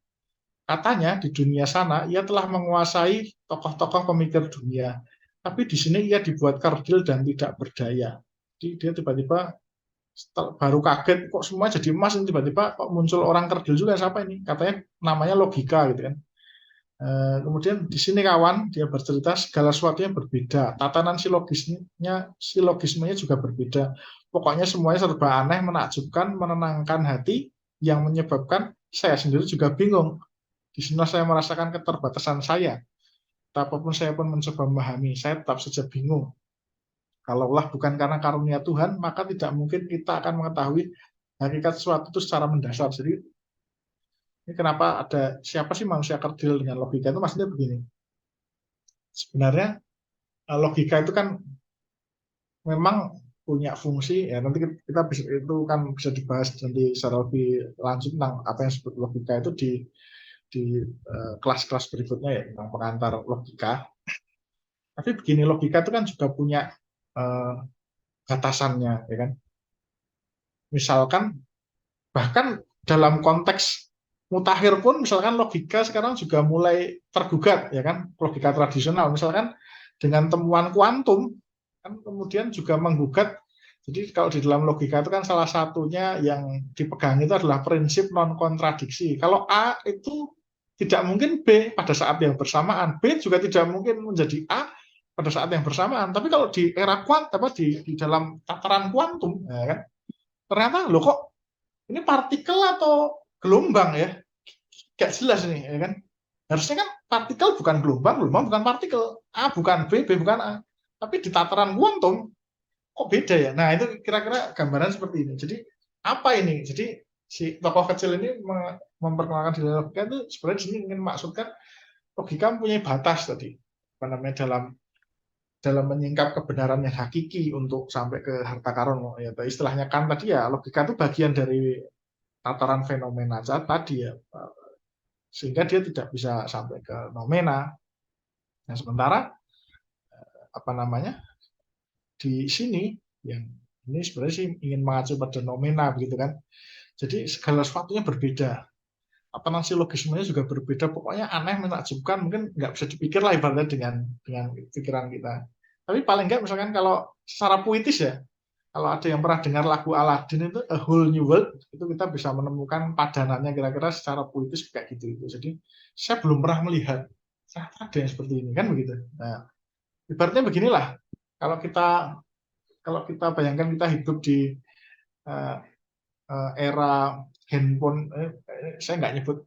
Katanya di dunia sana ia telah menguasai tokoh-tokoh pemikir dunia. Tapi di sini ia dibuat kerdil dan tidak berdaya. Jadi dia tiba-tiba baru kaget kok semua jadi emas, tiba-tiba kok muncul orang kerdil juga, siapa ini? Katanya namanya logika gitu kan. Kemudian di sini kawan dia bercerita segala sesuatunya berbeda, tatanan silogismenya juga berbeda. Pokoknya semuanya serba aneh, menakjubkan, menenangkan hati, yang menyebabkan saya sendiri juga bingung. Di sini saya merasakan keterbatasan saya. Apapun saya pun mencoba memahami, saya tetap saja bingung. Kalaulah bukan karena karunia Tuhan, maka tidak mungkin kita akan mengetahui hakikat sesuatu itu secara mendasar. Jadi ini kenapa ada siapa sih manusia kerdil dengan logika itu, maksudnya begini. Sebenarnya logika itu kan memang punya fungsi ya, nanti kita bisa, itu kan bisa dibahas nanti secara lebih lanjut tentang apa yang disebut logika itu di kelas-kelas berikutnya ya, tentang pengantar logika. Tapi begini, logika itu kan juga punya batasannya ya kan. Misalkan bahkan dalam konteks mutakhir pun misalkan logika sekarang juga mulai tergugat ya kan, logika tradisional misalkan dengan temuan kuantum kan kemudian juga menggugat. Jadi kalau di dalam logika itu kan salah satunya yang dipegang itu adalah prinsip non kontradiksi. Kalau A itu tidak mungkin B pada saat yang bersamaan, B juga tidak mungkin menjadi A pada saat yang bersamaan. Tapi kalau di era di dalam tataran kuantum ya kan, ternyata loh kok ini partikel atau gelombang ya, gak jelas nih ya kan. Harusnya kan partikel bukan gelombang, gelombang bukan partikel, A bukan B, B bukan A. Tapi di tataran kuantum kok beda ya. Nah itu kira-kira gambaran seperti ini. Jadi apa ini? Jadi si tokoh kecil ini memperkenalkan diri logika itu sebenarnya di sini ingin maksudkan logika mempunyai batas tadi, apa namanya, dalam menyingkap kebenaran yang hakiki untuk sampai ke harta karun ya. Istilahnya kan tadi ya, logika itu bagian dari tataran fenomena tadi ya, sehingga dia tidak bisa sampai ke nomena. Nah sementara di sini yang ini sebenarnya sih ingin mengacu pada nomena begitu kan. Jadi segala sesuatunya berbeda, tatanan silogismenya juga berbeda, pokoknya aneh, menakjubkan, mungkin nggak bisa dipikir lah ibaratnya dengan pikiran kita. Tapi paling nggak misalkan kalau secara puitis ya, kalau ada yang pernah dengar lagu Aladdin itu A Whole New World, itu kita bisa menemukan padanannya kira-kira secara puitis kayak gitu. Jadi saya belum pernah melihat ada yang seperti ini kan begitu. Nah, ibaratnya beginilah, kalau kita bayangkan kita hidup di uh, era handphone, saya nggak nyebut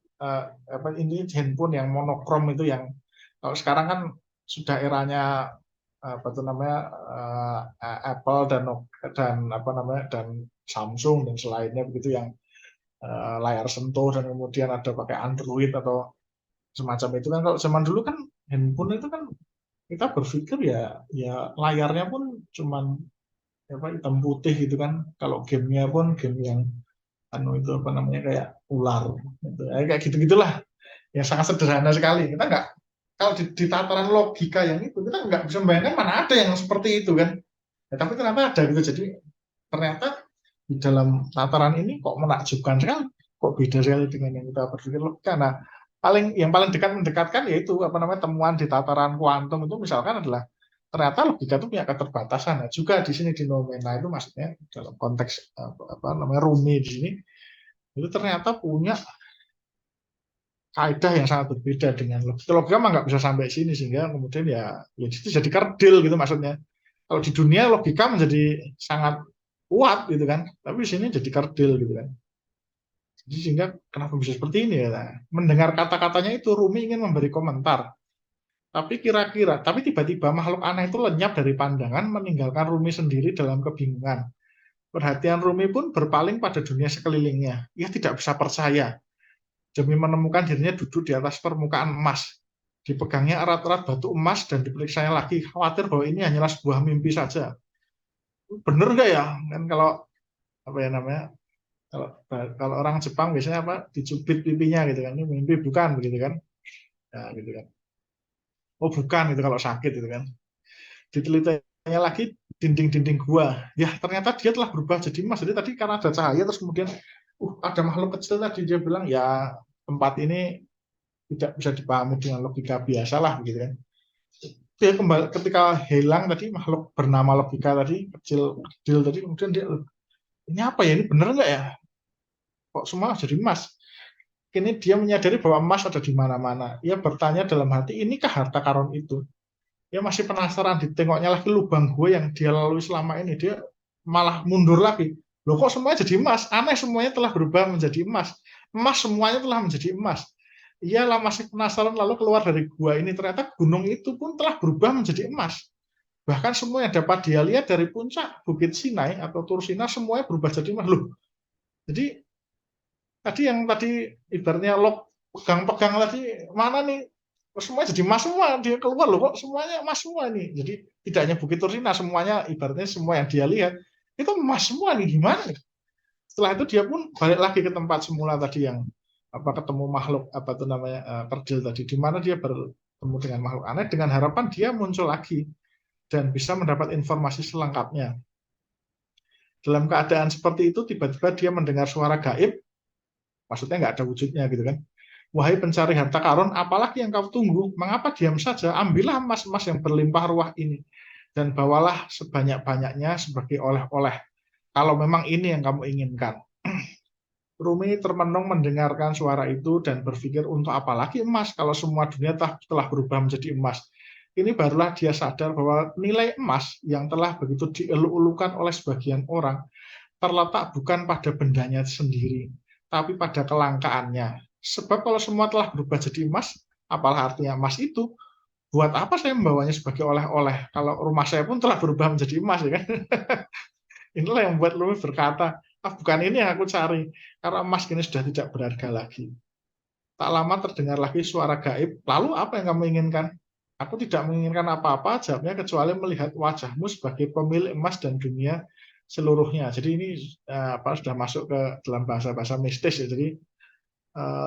ini handphone yang monokrom itu, yang kalau sekarang kan sudah eranya Apple dan Samsung dan selainnya begitu, yang layar sentuh dan kemudian ada pakai Android atau semacam itu kan. Kalau zaman dulu kan handphone itu kan kita berpikir ya layarnya pun cuman hitam putih gitu kan. Kalau gamenya pun game yang itu kayak ular gitu. Kayak gitu-gitulah, yang sangat sederhana sekali. Kita nggak, kalau di tataran logika yang itu kita nggak bisa membayangkan mana ada yang seperti itu kan ya, tapi ternyata ada gitu. Jadi ternyata di dalam tataran ini kok menakjubkan sekali, kok beda sekali dengan yang kita berpikir logika. Nah, yang paling dekat mendekatkan yaitu apa namanya temuan di tataran kuantum itu misalkan adalah ternyata logika itu punya keterbatasan. Nah, juga di sini di noumena itu maksudnya dalam konteks apa namanya Rumi di sini itu ternyata punya kaidah yang sangat berbeda dengan logika. Logika mah nggak bisa sampai sini sehingga kemudian ya itu jadi kerdil gitu maksudnya. Kalau di dunia logika menjadi sangat kuat gitu kan, tapi di sini jadi kerdil gitu kan. Jadi sehingga kenapa bisa seperti ini ya? Nah, mendengar kata-katanya itu Rumi ingin memberi komentar. Tapi tiba-tiba makhluk aneh itu lenyap dari pandangan, meninggalkan Rumi sendiri dalam kebingungan. Perhatian Rumi pun berpaling pada dunia sekelilingnya. Ia tidak bisa percaya demi menemukan dirinya duduk di atas permukaan emas. Dipegangnya erat-erat batu emas dan diperiksanya lagi, khawatir bahwa ini hanyalah sebuah mimpi saja. Bener nggak ya? Kan kalau apa ya namanya? Kalau kalau orang Jepang biasanya apa? Dicubit pipinya gitu kan. Ini mimpi bukan begitu kan? Ya, gitu kan. Oh bukan itu kalau sakit gitu kan. Ditelitinya lagi dinding-dinding gua. Ya ternyata dia telah berubah jadi emas. Jadi tadi karena ada cahaya terus kemudian ada makhluk kecil tadi dia bilang ya tempat ini tidak bisa dipahami dengan logika biasa lah gitu kan. Dia kembali ketika hilang tadi makhluk bernama logika tadi kecil kecil tadi kemudian dia ini apa ya ini bener nggak ya kok semua jadi emas. Kini dia menyadari bahwa emas ada di mana-mana. Ia bertanya dalam hati, inikah harta karun itu? Dia masih penasaran, ditengoknya lagi lubang gua yang dia lalui selama ini. Dia malah mundur lagi. Loh kok semuanya jadi emas? Aneh semuanya telah berubah menjadi emas. Emas semuanya telah menjadi emas. Ialah masih penasaran lalu keluar dari gua ini. Ternyata gunung itu pun telah berubah menjadi emas. Bahkan semua yang dapat dia lihat dari puncak Bukit Sinai atau Tursina semuanya berubah jadi emas. Loh, jadi tadi ibaratnya lo pegang-pegang tadi mana nih semuanya jadi emas semua dia keluar loh kok semuanya emas semua nih jadi tidak hanya Bukit Tursina semuanya ibaratnya semua yang dia lihat itu emas semua nih gimana nih setelah itu dia pun balik lagi ke tempat semula tadi yang apa ketemu makhluk apa itu namanya kerdil tadi di mana dia bertemu dengan makhluk aneh dengan harapan dia muncul lagi dan bisa mendapat informasi selengkapnya dalam keadaan seperti itu tiba-tiba dia mendengar suara gaib maksudnya nggak ada wujudnya gitu kan. Wahai pencari harta karun, apalagi yang kau tunggu? Mengapa diam saja? Ambillah emas-emas yang berlimpah ruah ini dan bawalah sebanyak-banyaknya sebagai oleh-oleh. Kalau memang ini yang kamu inginkan. Rumi termenung mendengarkan suara itu dan berpikir untuk apa lagi emas kalau semua dunia telah berubah menjadi emas. Ini barulah dia sadar bahwa nilai emas yang telah begitu dieluk-elukan oleh sebagian orang terletak bukan pada bendanya sendiri, tapi pada kelangkaannya. Sebab kalau semua telah berubah jadi emas, apalah artinya emas itu? Buat apa saya membawanya sebagai oleh-oleh? Kalau rumah saya pun telah berubah menjadi emas, ya kan? Inilah yang membuat Lumi berkata, bukan ini yang aku cari, karena emas kini sudah tidak berharga lagi. Tak lama terdengar lagi suara gaib, lalu apa yang kamu inginkan? Aku tidak menginginkan apa-apa, jawabnya kecuali melihat wajahmu sebagai pemilik emas dan dunia seluruhnya. Jadi ini sudah masuk ke dalam bahasa-bahasa mistis ya. Jadi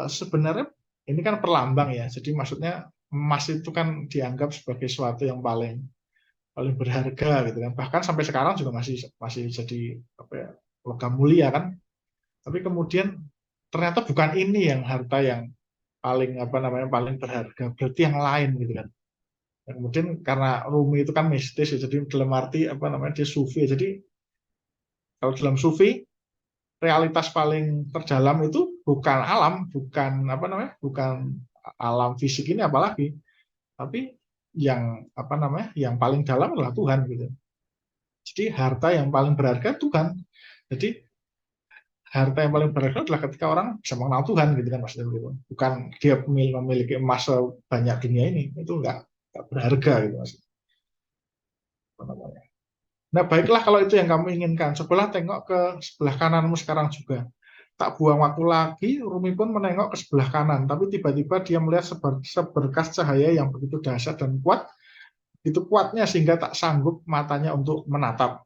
sebenarnya ini kan perlambang ya. Jadi maksudnya emas itu kan dianggap sebagai sesuatu yang paling paling berharga gitu kan. Bahkan sampai sekarang juga masih masih jadi apa ya, logam mulia kan. Tapi kemudian ternyata bukan ini yang harta yang paling apa namanya paling berharga, berarti yang lain gitu kan. Dan kemudian karena Rumi itu kan mistis ya, jadi dalam arti apa namanya dia sufi. Jadi kalau dalam sufi realitas paling terdalam itu bukan alam, bukan apa namanya, bukan alam fisik ini apalagi, tapi yang apa namanya, yang paling dalam adalah Tuhan gitu. Jadi harta yang paling berharga Tuhan. Jadi harta yang paling berharga adalah ketika orang bisa mengenal Tuhan gitu kan maksudnya gitu. Bukan dia memiliki emas sebanyak dunia ini, itu enggak berharga gitu maksudnya. Apa namanya. Nah, baiklah kalau itu yang kamu inginkan. Cobalah tengok ke sebelah kananmu sekarang juga. Tak buang waktu lagi, Rumi pun menengok ke sebelah kanan. Tapi tiba-tiba dia melihat seberkas cahaya yang begitu dahsyat dan kuat. Itu kuatnya sehingga tak sanggup matanya untuk menatap.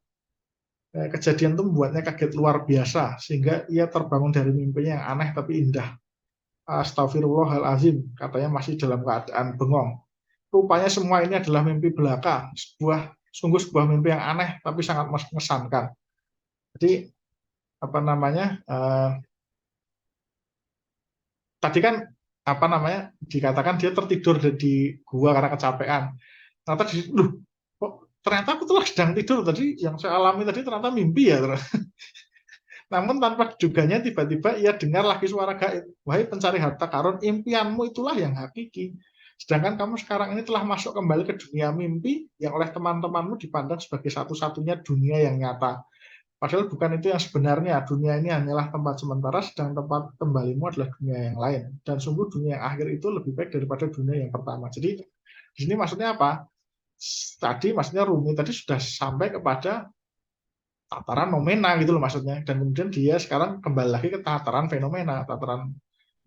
Kejadian itu membuatnya kaget luar biasa. Sehingga ia terbangun dari mimpinya yang aneh tapi indah. Astagfirullahalazim, katanya masih dalam keadaan bengong. Rupanya semua ini adalah mimpi belaka. Sungguh sebuah mimpi yang aneh tapi sangat mengesankan. Jadi apa namanya, tadi kan apa namanya dikatakan dia tertidur di gua karena kecapean. Ternyata kok ternyata aku telah sedang tidur tadi, yang saya alami tadi ternyata mimpi ya. Namun tanpa duganya tiba-tiba ia dengar lagi suara gaib. Wahai pencari harta karun, impianmu itulah yang hakiki. Sedangkan kamu sekarang ini telah masuk kembali ke dunia mimpi yang oleh teman-temanmu dipandang sebagai satu-satunya dunia yang nyata. Padahal bukan itu yang sebenarnya. Dunia ini hanyalah tempat sementara, sedang tempat kembalimu adalah dunia yang lain. Dan sungguh dunia yang akhir itu lebih baik daripada dunia yang pertama. Jadi di sini maksudnya apa? Tadi maksudnya Rumi tadi sudah sampai kepada tataran nomena gitu loh maksudnya. Dan kemudian dia sekarang kembali lagi ke tataran fenomena. Tataran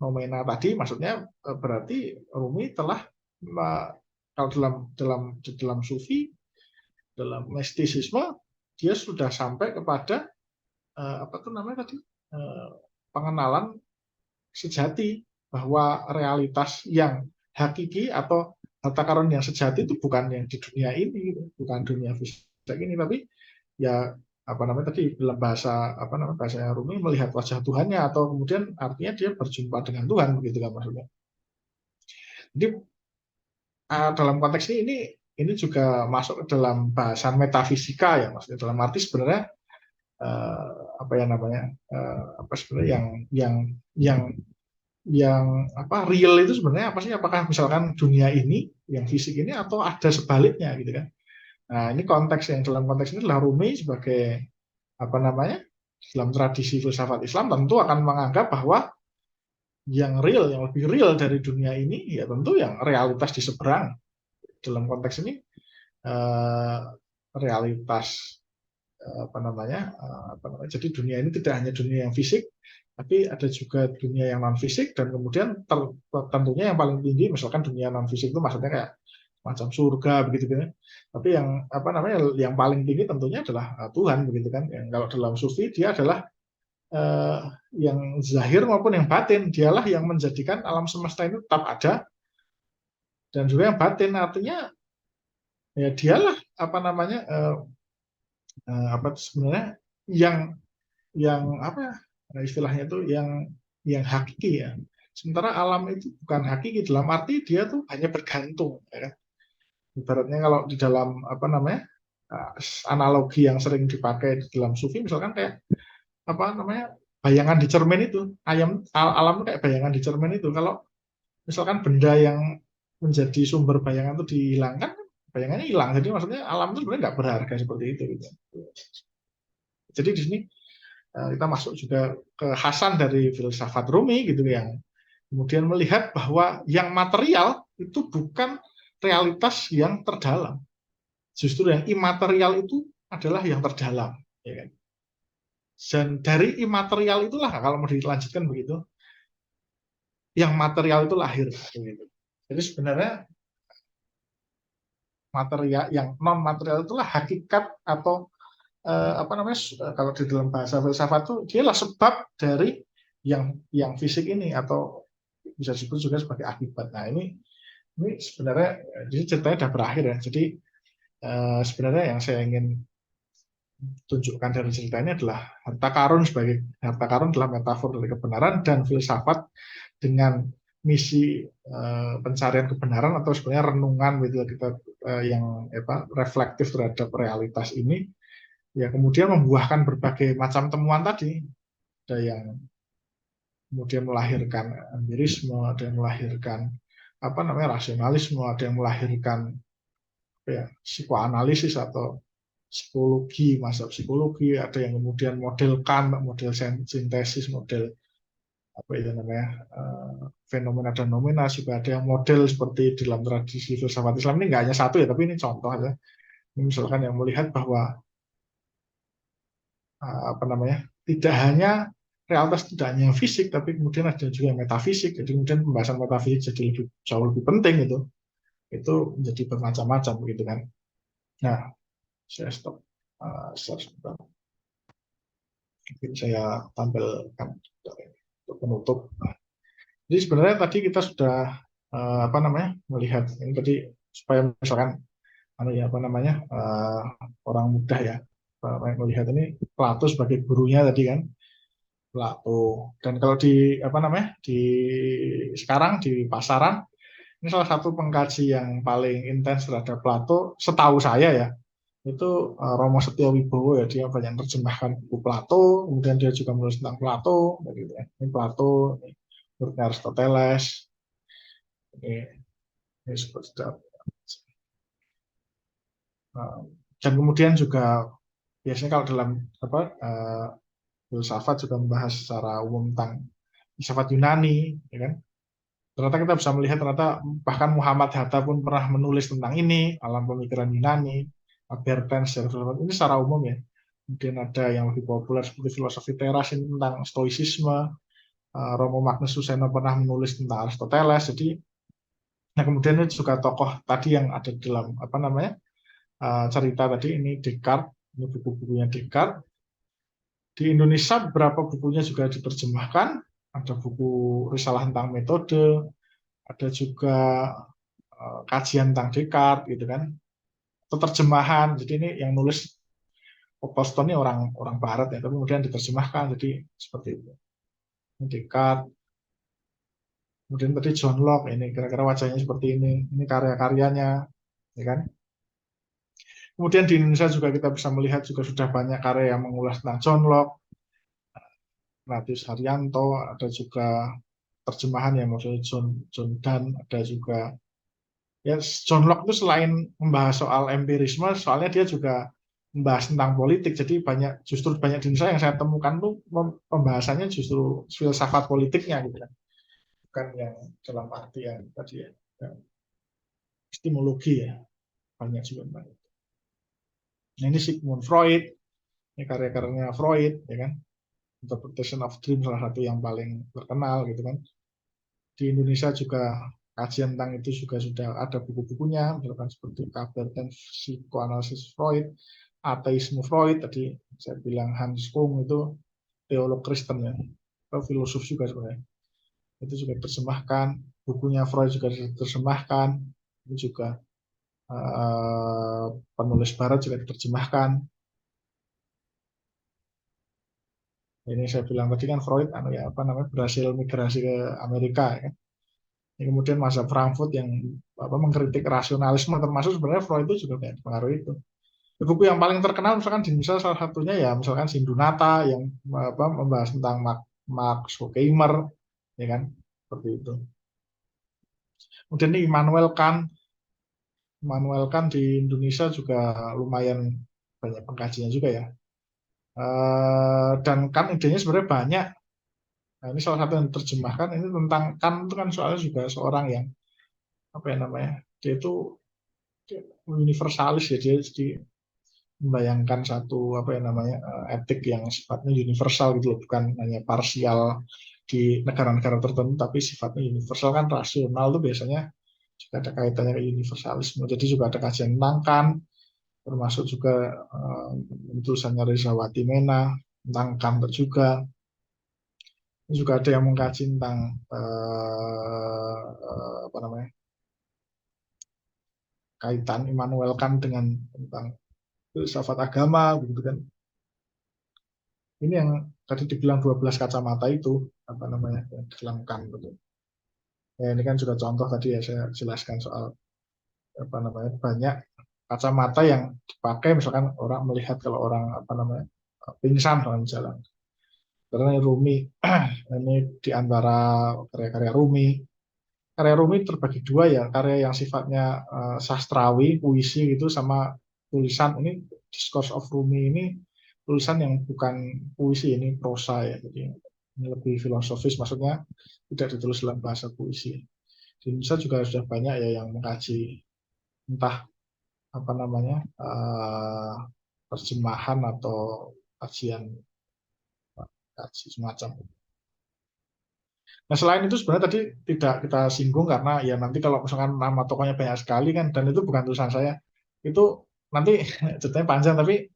nomena tadi maksudnya berarti Rumi telah kalau dalam sufi, dalam mistisisme, dia sudah sampai kepada apa tuh namanya tadi, pengenalan sejati bahwa realitas yang hakiki atau harta karun yang sejati itu bukan yang di dunia ini, bukan dunia fisik ini, tapi ya apa namanya tadi dalam bahasa apa namanya bahasa Rumi melihat wajah Tuhannya, atau kemudian artinya dia berjumpa dengan Tuhan begitu kan maksudnya. Jadi dalam konteks ini juga masuk ke dalam bahasan metafisika ya maksudnya, dalam arti sebenarnya apa ya namanya apa sebenarnya yang yang apa real itu sebenarnya apa sih, apakah misalkan dunia ini yang fisik ini atau ada sebaliknya gitu kan. Nah ini konteks yang dalam konteks ini adalah Rumi sebagai apa namanya dalam tradisi filsafat Islam tentu akan menganggap bahwa yang real, yang lebih real dari dunia ini ya tentu yang realitas di seberang. Dalam konteks ini realitas apa namanya jadi dunia ini tidak hanya dunia yang fisik, tapi ada juga dunia yang non fisik, dan kemudian tentunya yang paling tinggi misalkan dunia non fisik itu maksudnya kayak macam surga begitu kan. Tapi yang apa namanya yang paling tinggi tentunya adalah Tuhan begitu kan. Yang kalau dalam sufi dia adalah uh, yang zahir maupun yang batin, dialah yang menjadikan alam semesta ini tetap ada, dan juga yang batin artinya ya dialah apa namanya apa sebenarnya yang apa istilahnya itu yang hakiki ya. Sementara alam itu bukan hakiki dalam arti dia tuh hanya bergantung. Ya kan? Ibaratnya kalau di dalam apa namanya analogi yang sering dipakai di dalam sufi misalkan kayak apa namanya bayangan di cermin itu, alam itu kayak bayangan di cermin itu. Kalau misalkan benda yang menjadi sumber bayangan itu dihilangkan, bayangannya hilang. Jadi maksudnya alam itu sebenarnya nggak berharga seperti itu. Gitu. Jadi di sini kita masuk juga ke khasan dari filsafat Rumi gitu yang kemudian melihat bahwa yang material itu bukan realitas yang terdalam, justru yang imaterial itu adalah yang terdalam, ya kan? Dan dari imaterial itulah kalau mau dilanjutkan begitu, yang material itu lahir, gitu. Jadi sebenarnya material yang non material itulah hakikat atau apa namanya kalau di dalam bahasa filsafat itu dialah sebab dari yang fisik ini, atau bisa disebut juga sebagai akibat. Nah ini sebenarnya jadi ceritanya sudah berakhir ya. Jadi sebenarnya yang saya ingin tunjukkan dari cerita ini adalah harta karun sebagai harta karun adalah metafor dari kebenaran, dan filsafat dengan misi pencarian kebenaran atau sebenarnya renungan gitu kita yang apa reflektif terhadap realitas ini ya kemudian membuahkan berbagai macam temuan tadi. Ada yang kemudian melahirkan empirisme, ada yang melahirkan apa namanya rasionalisme, ada yang melahirkan ya, psikoanalisis atau psikologi, masa psikologi, ada yang kemudian model Kant, model sintesis, model apa itu namanya fenomena dan nomina, juga ada yang model seperti dalam tradisi filsafat Islam ini nggak hanya satu ya, tapi ini contoh aja. Misalkan yang melihat bahwa apa namanya tidak hanya realitas, tidak hanya yang fisik, tapi kemudian ada juga yang metafisik. Jadi kemudian pembahasan metafisik jadi jauh lebih penting itu menjadi bermacam-macam begitu kan. Nah saya stop sebentar. Mungkin saya tampilkan untuk penutup. Jadi sebenarnya tadi kita sudah apa namanya melihat ini tadi supaya misalkan apa namanya orang muda ya melihat ini Plato sebagai gurunya tadi kan. Plato. Dan kalau di apa namanya di sekarang di pasaran ini salah satu pengkaji yang paling intens terhadap Plato, setahu saya ya, itu Romo Setiowibowo ya, dia banyak terjemahkan buku Plato, kemudian dia juga menulis tentang Plato, begitu ya. Ini Plato, ini muridnya Aristoteles, ini seperti itu. Dan kemudian juga biasanya kalau dalam apa filsafat juga membahas secara umum tentang filsafat Yunani, ya kan? Ternyata kita bisa melihat ternyata bahkan Muhammad Hatta pun pernah menulis tentang ini, alam pemikiran Yunani, Bertens, ini secara umum ya. Kemudian ada yang lebih populer seperti filosofi teras ini tentang stoicisme, Romo Magnus Suseno pernah menulis tentang Aristoteles. Jadi, nah kemudian itu juga tokoh tadi yang ada dalam apa namanya cerita tadi ini Descartes, ini buku-bukunya Descartes. Di Indonesia beberapa bukunya juga diterjemahkan, ada buku risalah tentang metode, ada juga kajian tentang Descartes gitu kan, atau terjemahan. Jadi ini yang nulis Boston ini orang orang Barat ya, tapi kemudian diterjemahkan jadi seperti itu. Ini Descartes, kemudian tadi John Locke, ini kira-kira wajahnya seperti ini karya-karyanya, ya kan. Kemudian di Indonesia juga kita bisa melihat juga sudah banyak karya yang mengulas tentang John Locke, Ignatius Haryanto, ada juga terjemahan yang maksudnya John Donne, ada juga ya John Locke itu selain membahas soal empirisme, soalnya dia juga membahas tentang politik. Jadi justru banyak di Indonesia yang saya temukan tuh pembahasannya justru filsafat politiknya gitu kan, bukan yang dalam artian tadi ya, epistemologi ya, banyak juga banyak. Nah, ini Sigmund Freud, ini karya-karyanya Freud ya kan, Interpretation of Dream salah satu yang paling terkenal gitu kan. Di Indonesia juga kajian tentang itu juga sudah ada buku-bukunya, misalkan seperti Kabar dan Psikoanalisis Freud, Ateisme Freud, tadi saya bilang Hans Kung itu teolog Kristen ya, atau filosof juga sebenarnya. Itu juga diterjemahkan, bukunya Freud juga diterjemahkan, itu juga penulis Barat juga diterjemahkan. Ini saya bilang tadi kan Freud ya apa namanya berhasil migrasi ke Amerika ya. Kemudian masa Frankfurt yang mengkritik rasionalisme, termasuk sebenarnya Freud itu juga banyak pengaruh itu. Buku yang paling terkenal misalkan di Indonesia salah satunya ya misalkan Sindunata yang membahas tentang Max Horkheimer, ya kan, seperti itu. Kemudian ini Immanuel Kant di Indonesia juga lumayan banyak pengkajian juga ya. Dan Kant idenya sebenarnya banyak. Nah, ini salah satu yang terjemahkan ini tentang Kant itu kan soalnya juga seorang yang apa ya namanya, dia itu universalis ya, dia jadi membayangkan satu apa ya namanya etik yang sifatnya universal gitu loh, bukan hanya parsial di negara-negara tertentu tapi sifatnya universal. Kan rasional tuh biasanya juga ada kaitannya ke universalisme. Jadi juga ada kajian tentang Kant, termasuk juga tulisannya Rezawati Mena tentang Kant juga. Ini juga ada yang mengkaji tentang apa namanya kaitan Immanuel Kant dengan tentang filsafat agama gitu kan. Ini yang tadi dibilang 12 kacamata itu apa namanya yang dalam Kant gitu. Ya, ini kan juga contoh tadi ya saya jelaskan soal apa namanya banyak kacamata yang dipakai misalkan orang melihat kalau orang apa namanya pingsan dalam jalan. Karena Rumi ini di antara karya-karya Rumi. Karya Rumi terbagi dua ya, karya yang sifatnya sastrawi, puisi gitu, sama tulisan. Ini Discourse of Rumi ini tulisan yang bukan puisi, ini prosa ya. Jadi ini lebih filosofis, maksudnya tidak ditulis dalam bahasa puisi. Di Indonesia juga sudah banyak ya yang mengkaji entah apa namanya terjemahan atau kajian kaji semacam. Nah selain itu sebenarnya tadi tidak kita singgung karena ya nanti kalau misalkan nama tokohnya banyak sekali kan, dan itu bukan tulisan saya, itu nanti ceritanya panjang. Tapi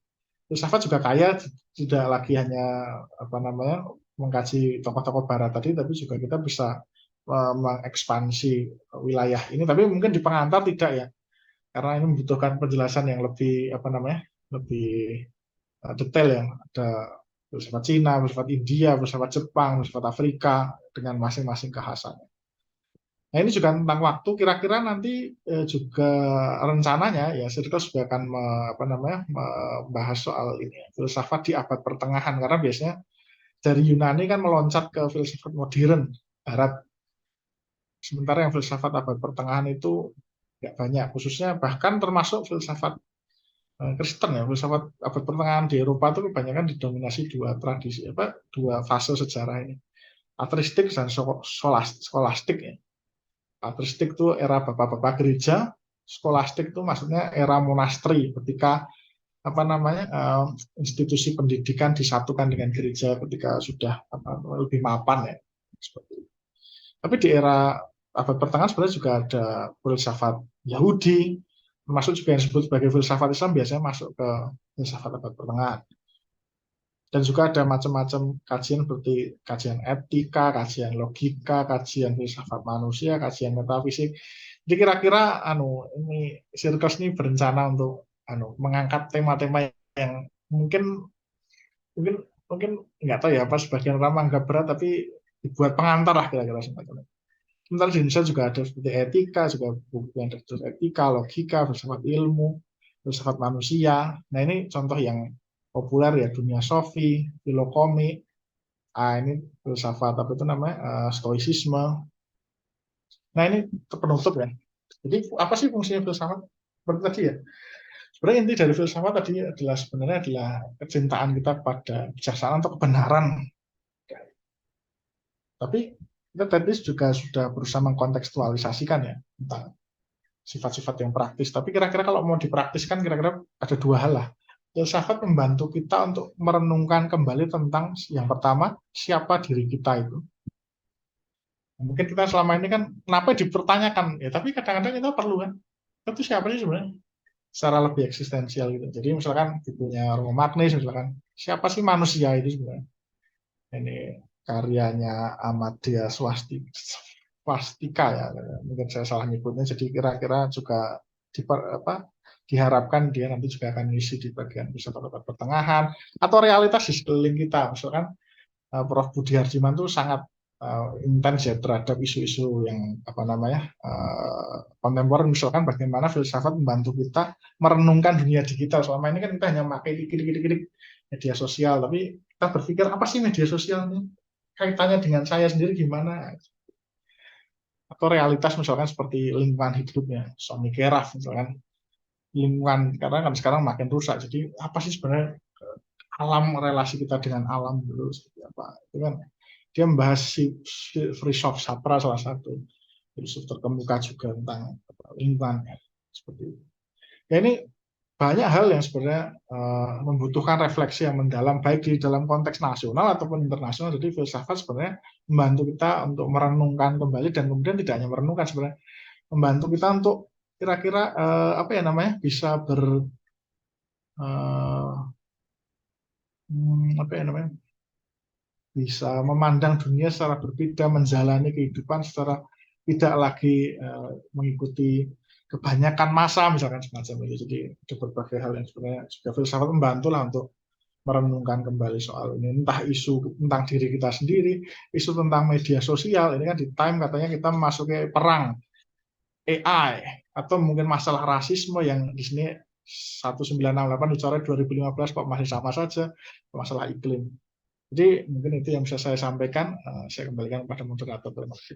filsafat juga kaya, tidak lagi hanya apa namanya mengkaji tokoh-tokoh Barat tadi, tapi juga kita bisa mengekspansi wilayah ini. Tapi mungkin di pengantar tidak ya, karena ini membutuhkan penjelasan yang lebih apa namanya lebih detail yang ada filsafat Cina, filsafat India, filsafat Jepang, filsafat Afrika dengan masing-masing kekhasannya. Nah, ini juga tentang waktu. Kira-kira nanti juga rencananya ya Sirkus juga akan membahas soal ini ya, filsafat di abad pertengahan, karena biasanya dari Yunani kan meloncat ke filsafat modern Barat. Sementara yang filsafat abad pertengahan itu nggak banyak, khususnya bahkan termasuk filsafat Kristen ya. Filsafat abad pertengahan di Eropa itu kebanyakan didominasi dua fase sejarah ini, patristik dan skolastik ya. Patristik itu era bapak-bapak gereja, skolastik itu maksudnya era monasteri, ketika institusi pendidikan disatukan dengan gereja ketika sudah lebih mapan ya, seperti itu. Tapi di era abad pertengahan sebenarnya juga ada filsafat Yahudi, termasuk juga yang disebut sebagai filsafat Islam biasanya masuk ke filsafat abad pertengahan. Dan juga ada macam-macam kajian seperti kajian etika, kajian logika, kajian filsafat manusia, kajian metafisik. Jadi kira-kira ini Sirkus ini berencana untuk mengangkat tema-tema yang mungkin nggak tahu ya apa, sebagian orang menganggap berat, tapi dibuat pengantar lah kira-kira semacam itu. Sementara di Indonesia juga ada seperti etika, juga buku yang tertulis etika, logika, filsafat ilmu, filsafat manusia. Nah, ini contoh yang populer ya, dunia sofi, filokomi. Ini filsafat apa itu namanya, stoicisme. Nah, ini penutup ya. Jadi apa sih fungsinya filsafat? Seperti tadi ya. Sebenarnya inti dari filsafat tadi adalah kecintaan kita pada kebijaksanaan atau kebenaran. Tapi kita tadi juga sudah berusaha mengkontekstualisasikan ya tentang sifat-sifat yang praktis. Tapi kira-kira kalau mau dipraktiskan, kira-kira ada dua hal lah. Filsafat membantu kita untuk merenungkan kembali tentang yang pertama, siapa diri kita itu. Mungkin kita selama ini kan kenapa dipertanyakan ya, tapi kadang-kadang kita perlu kan. Itu siapa sih sebenarnya? Secara lebih eksistensial gitu. Jadi misalkan bukunya Romo Magnis, misalkan siapa sih manusia itu sebenarnya? Ini karyanya Amadea Swastika ya, mungkin saya salah nyebutnya. Jadi kira-kira juga diharapkan dia nanti juga akan ngisi di bagian filsafat pertengahan atau realitas di sekeliling kita. Misalkan Prof. Budi Harjiman itu sangat intens ya terhadap isu-isu yang kontemporer, misalkan bagaimana filsafat membantu kita merenungkan dunia digital. Selama ini kan kita hanya memakai dikit-dikit media sosial, tapi kita berpikir apa sih media sosial ini, kaitannya dengan saya sendiri gimana, atau realitas misalkan seperti lingkungan hidupnya Sonny Keraf misalkan, lingkungan karena kan sekarang makin rusak, jadi apa sih sebenarnya alam, relasi kita dengan alam dulu seperti apa. Itu kan dia membahas Frishof Sapra, salah satu filsuf terkemuka juga tentang lingkungan seperti itu. Ya, ini banyak hal yang sebenarnya membutuhkan refleksi yang mendalam baik di dalam konteks nasional ataupun internasional. Jadi filsafat sebenarnya membantu kita untuk merenungkan kembali, dan kemudian tidak hanya merenungkan, sebenarnya membantu kita untuk kira-kira bisa bisa memandang dunia secara berbeda, menjalani kehidupan secara tidak lagi mengikuti kebanyakan masa misalkan semacam itu. Jadi ada berbagai hal yang sebenarnya juga filsafat membantu lah untuk merenungkan kembali soal ini, entah isu tentang diri kita sendiri, isu tentang media sosial. Ini kan di Time katanya kita memasuki perang AI, atau mungkin masalah rasisme yang di sini 1968 dicoret 2015 kok masih sama saja, masalah iklim. Jadi mungkin itu yang bisa saya sampaikan. Saya kembalikan kepada moderator. Terima kasih.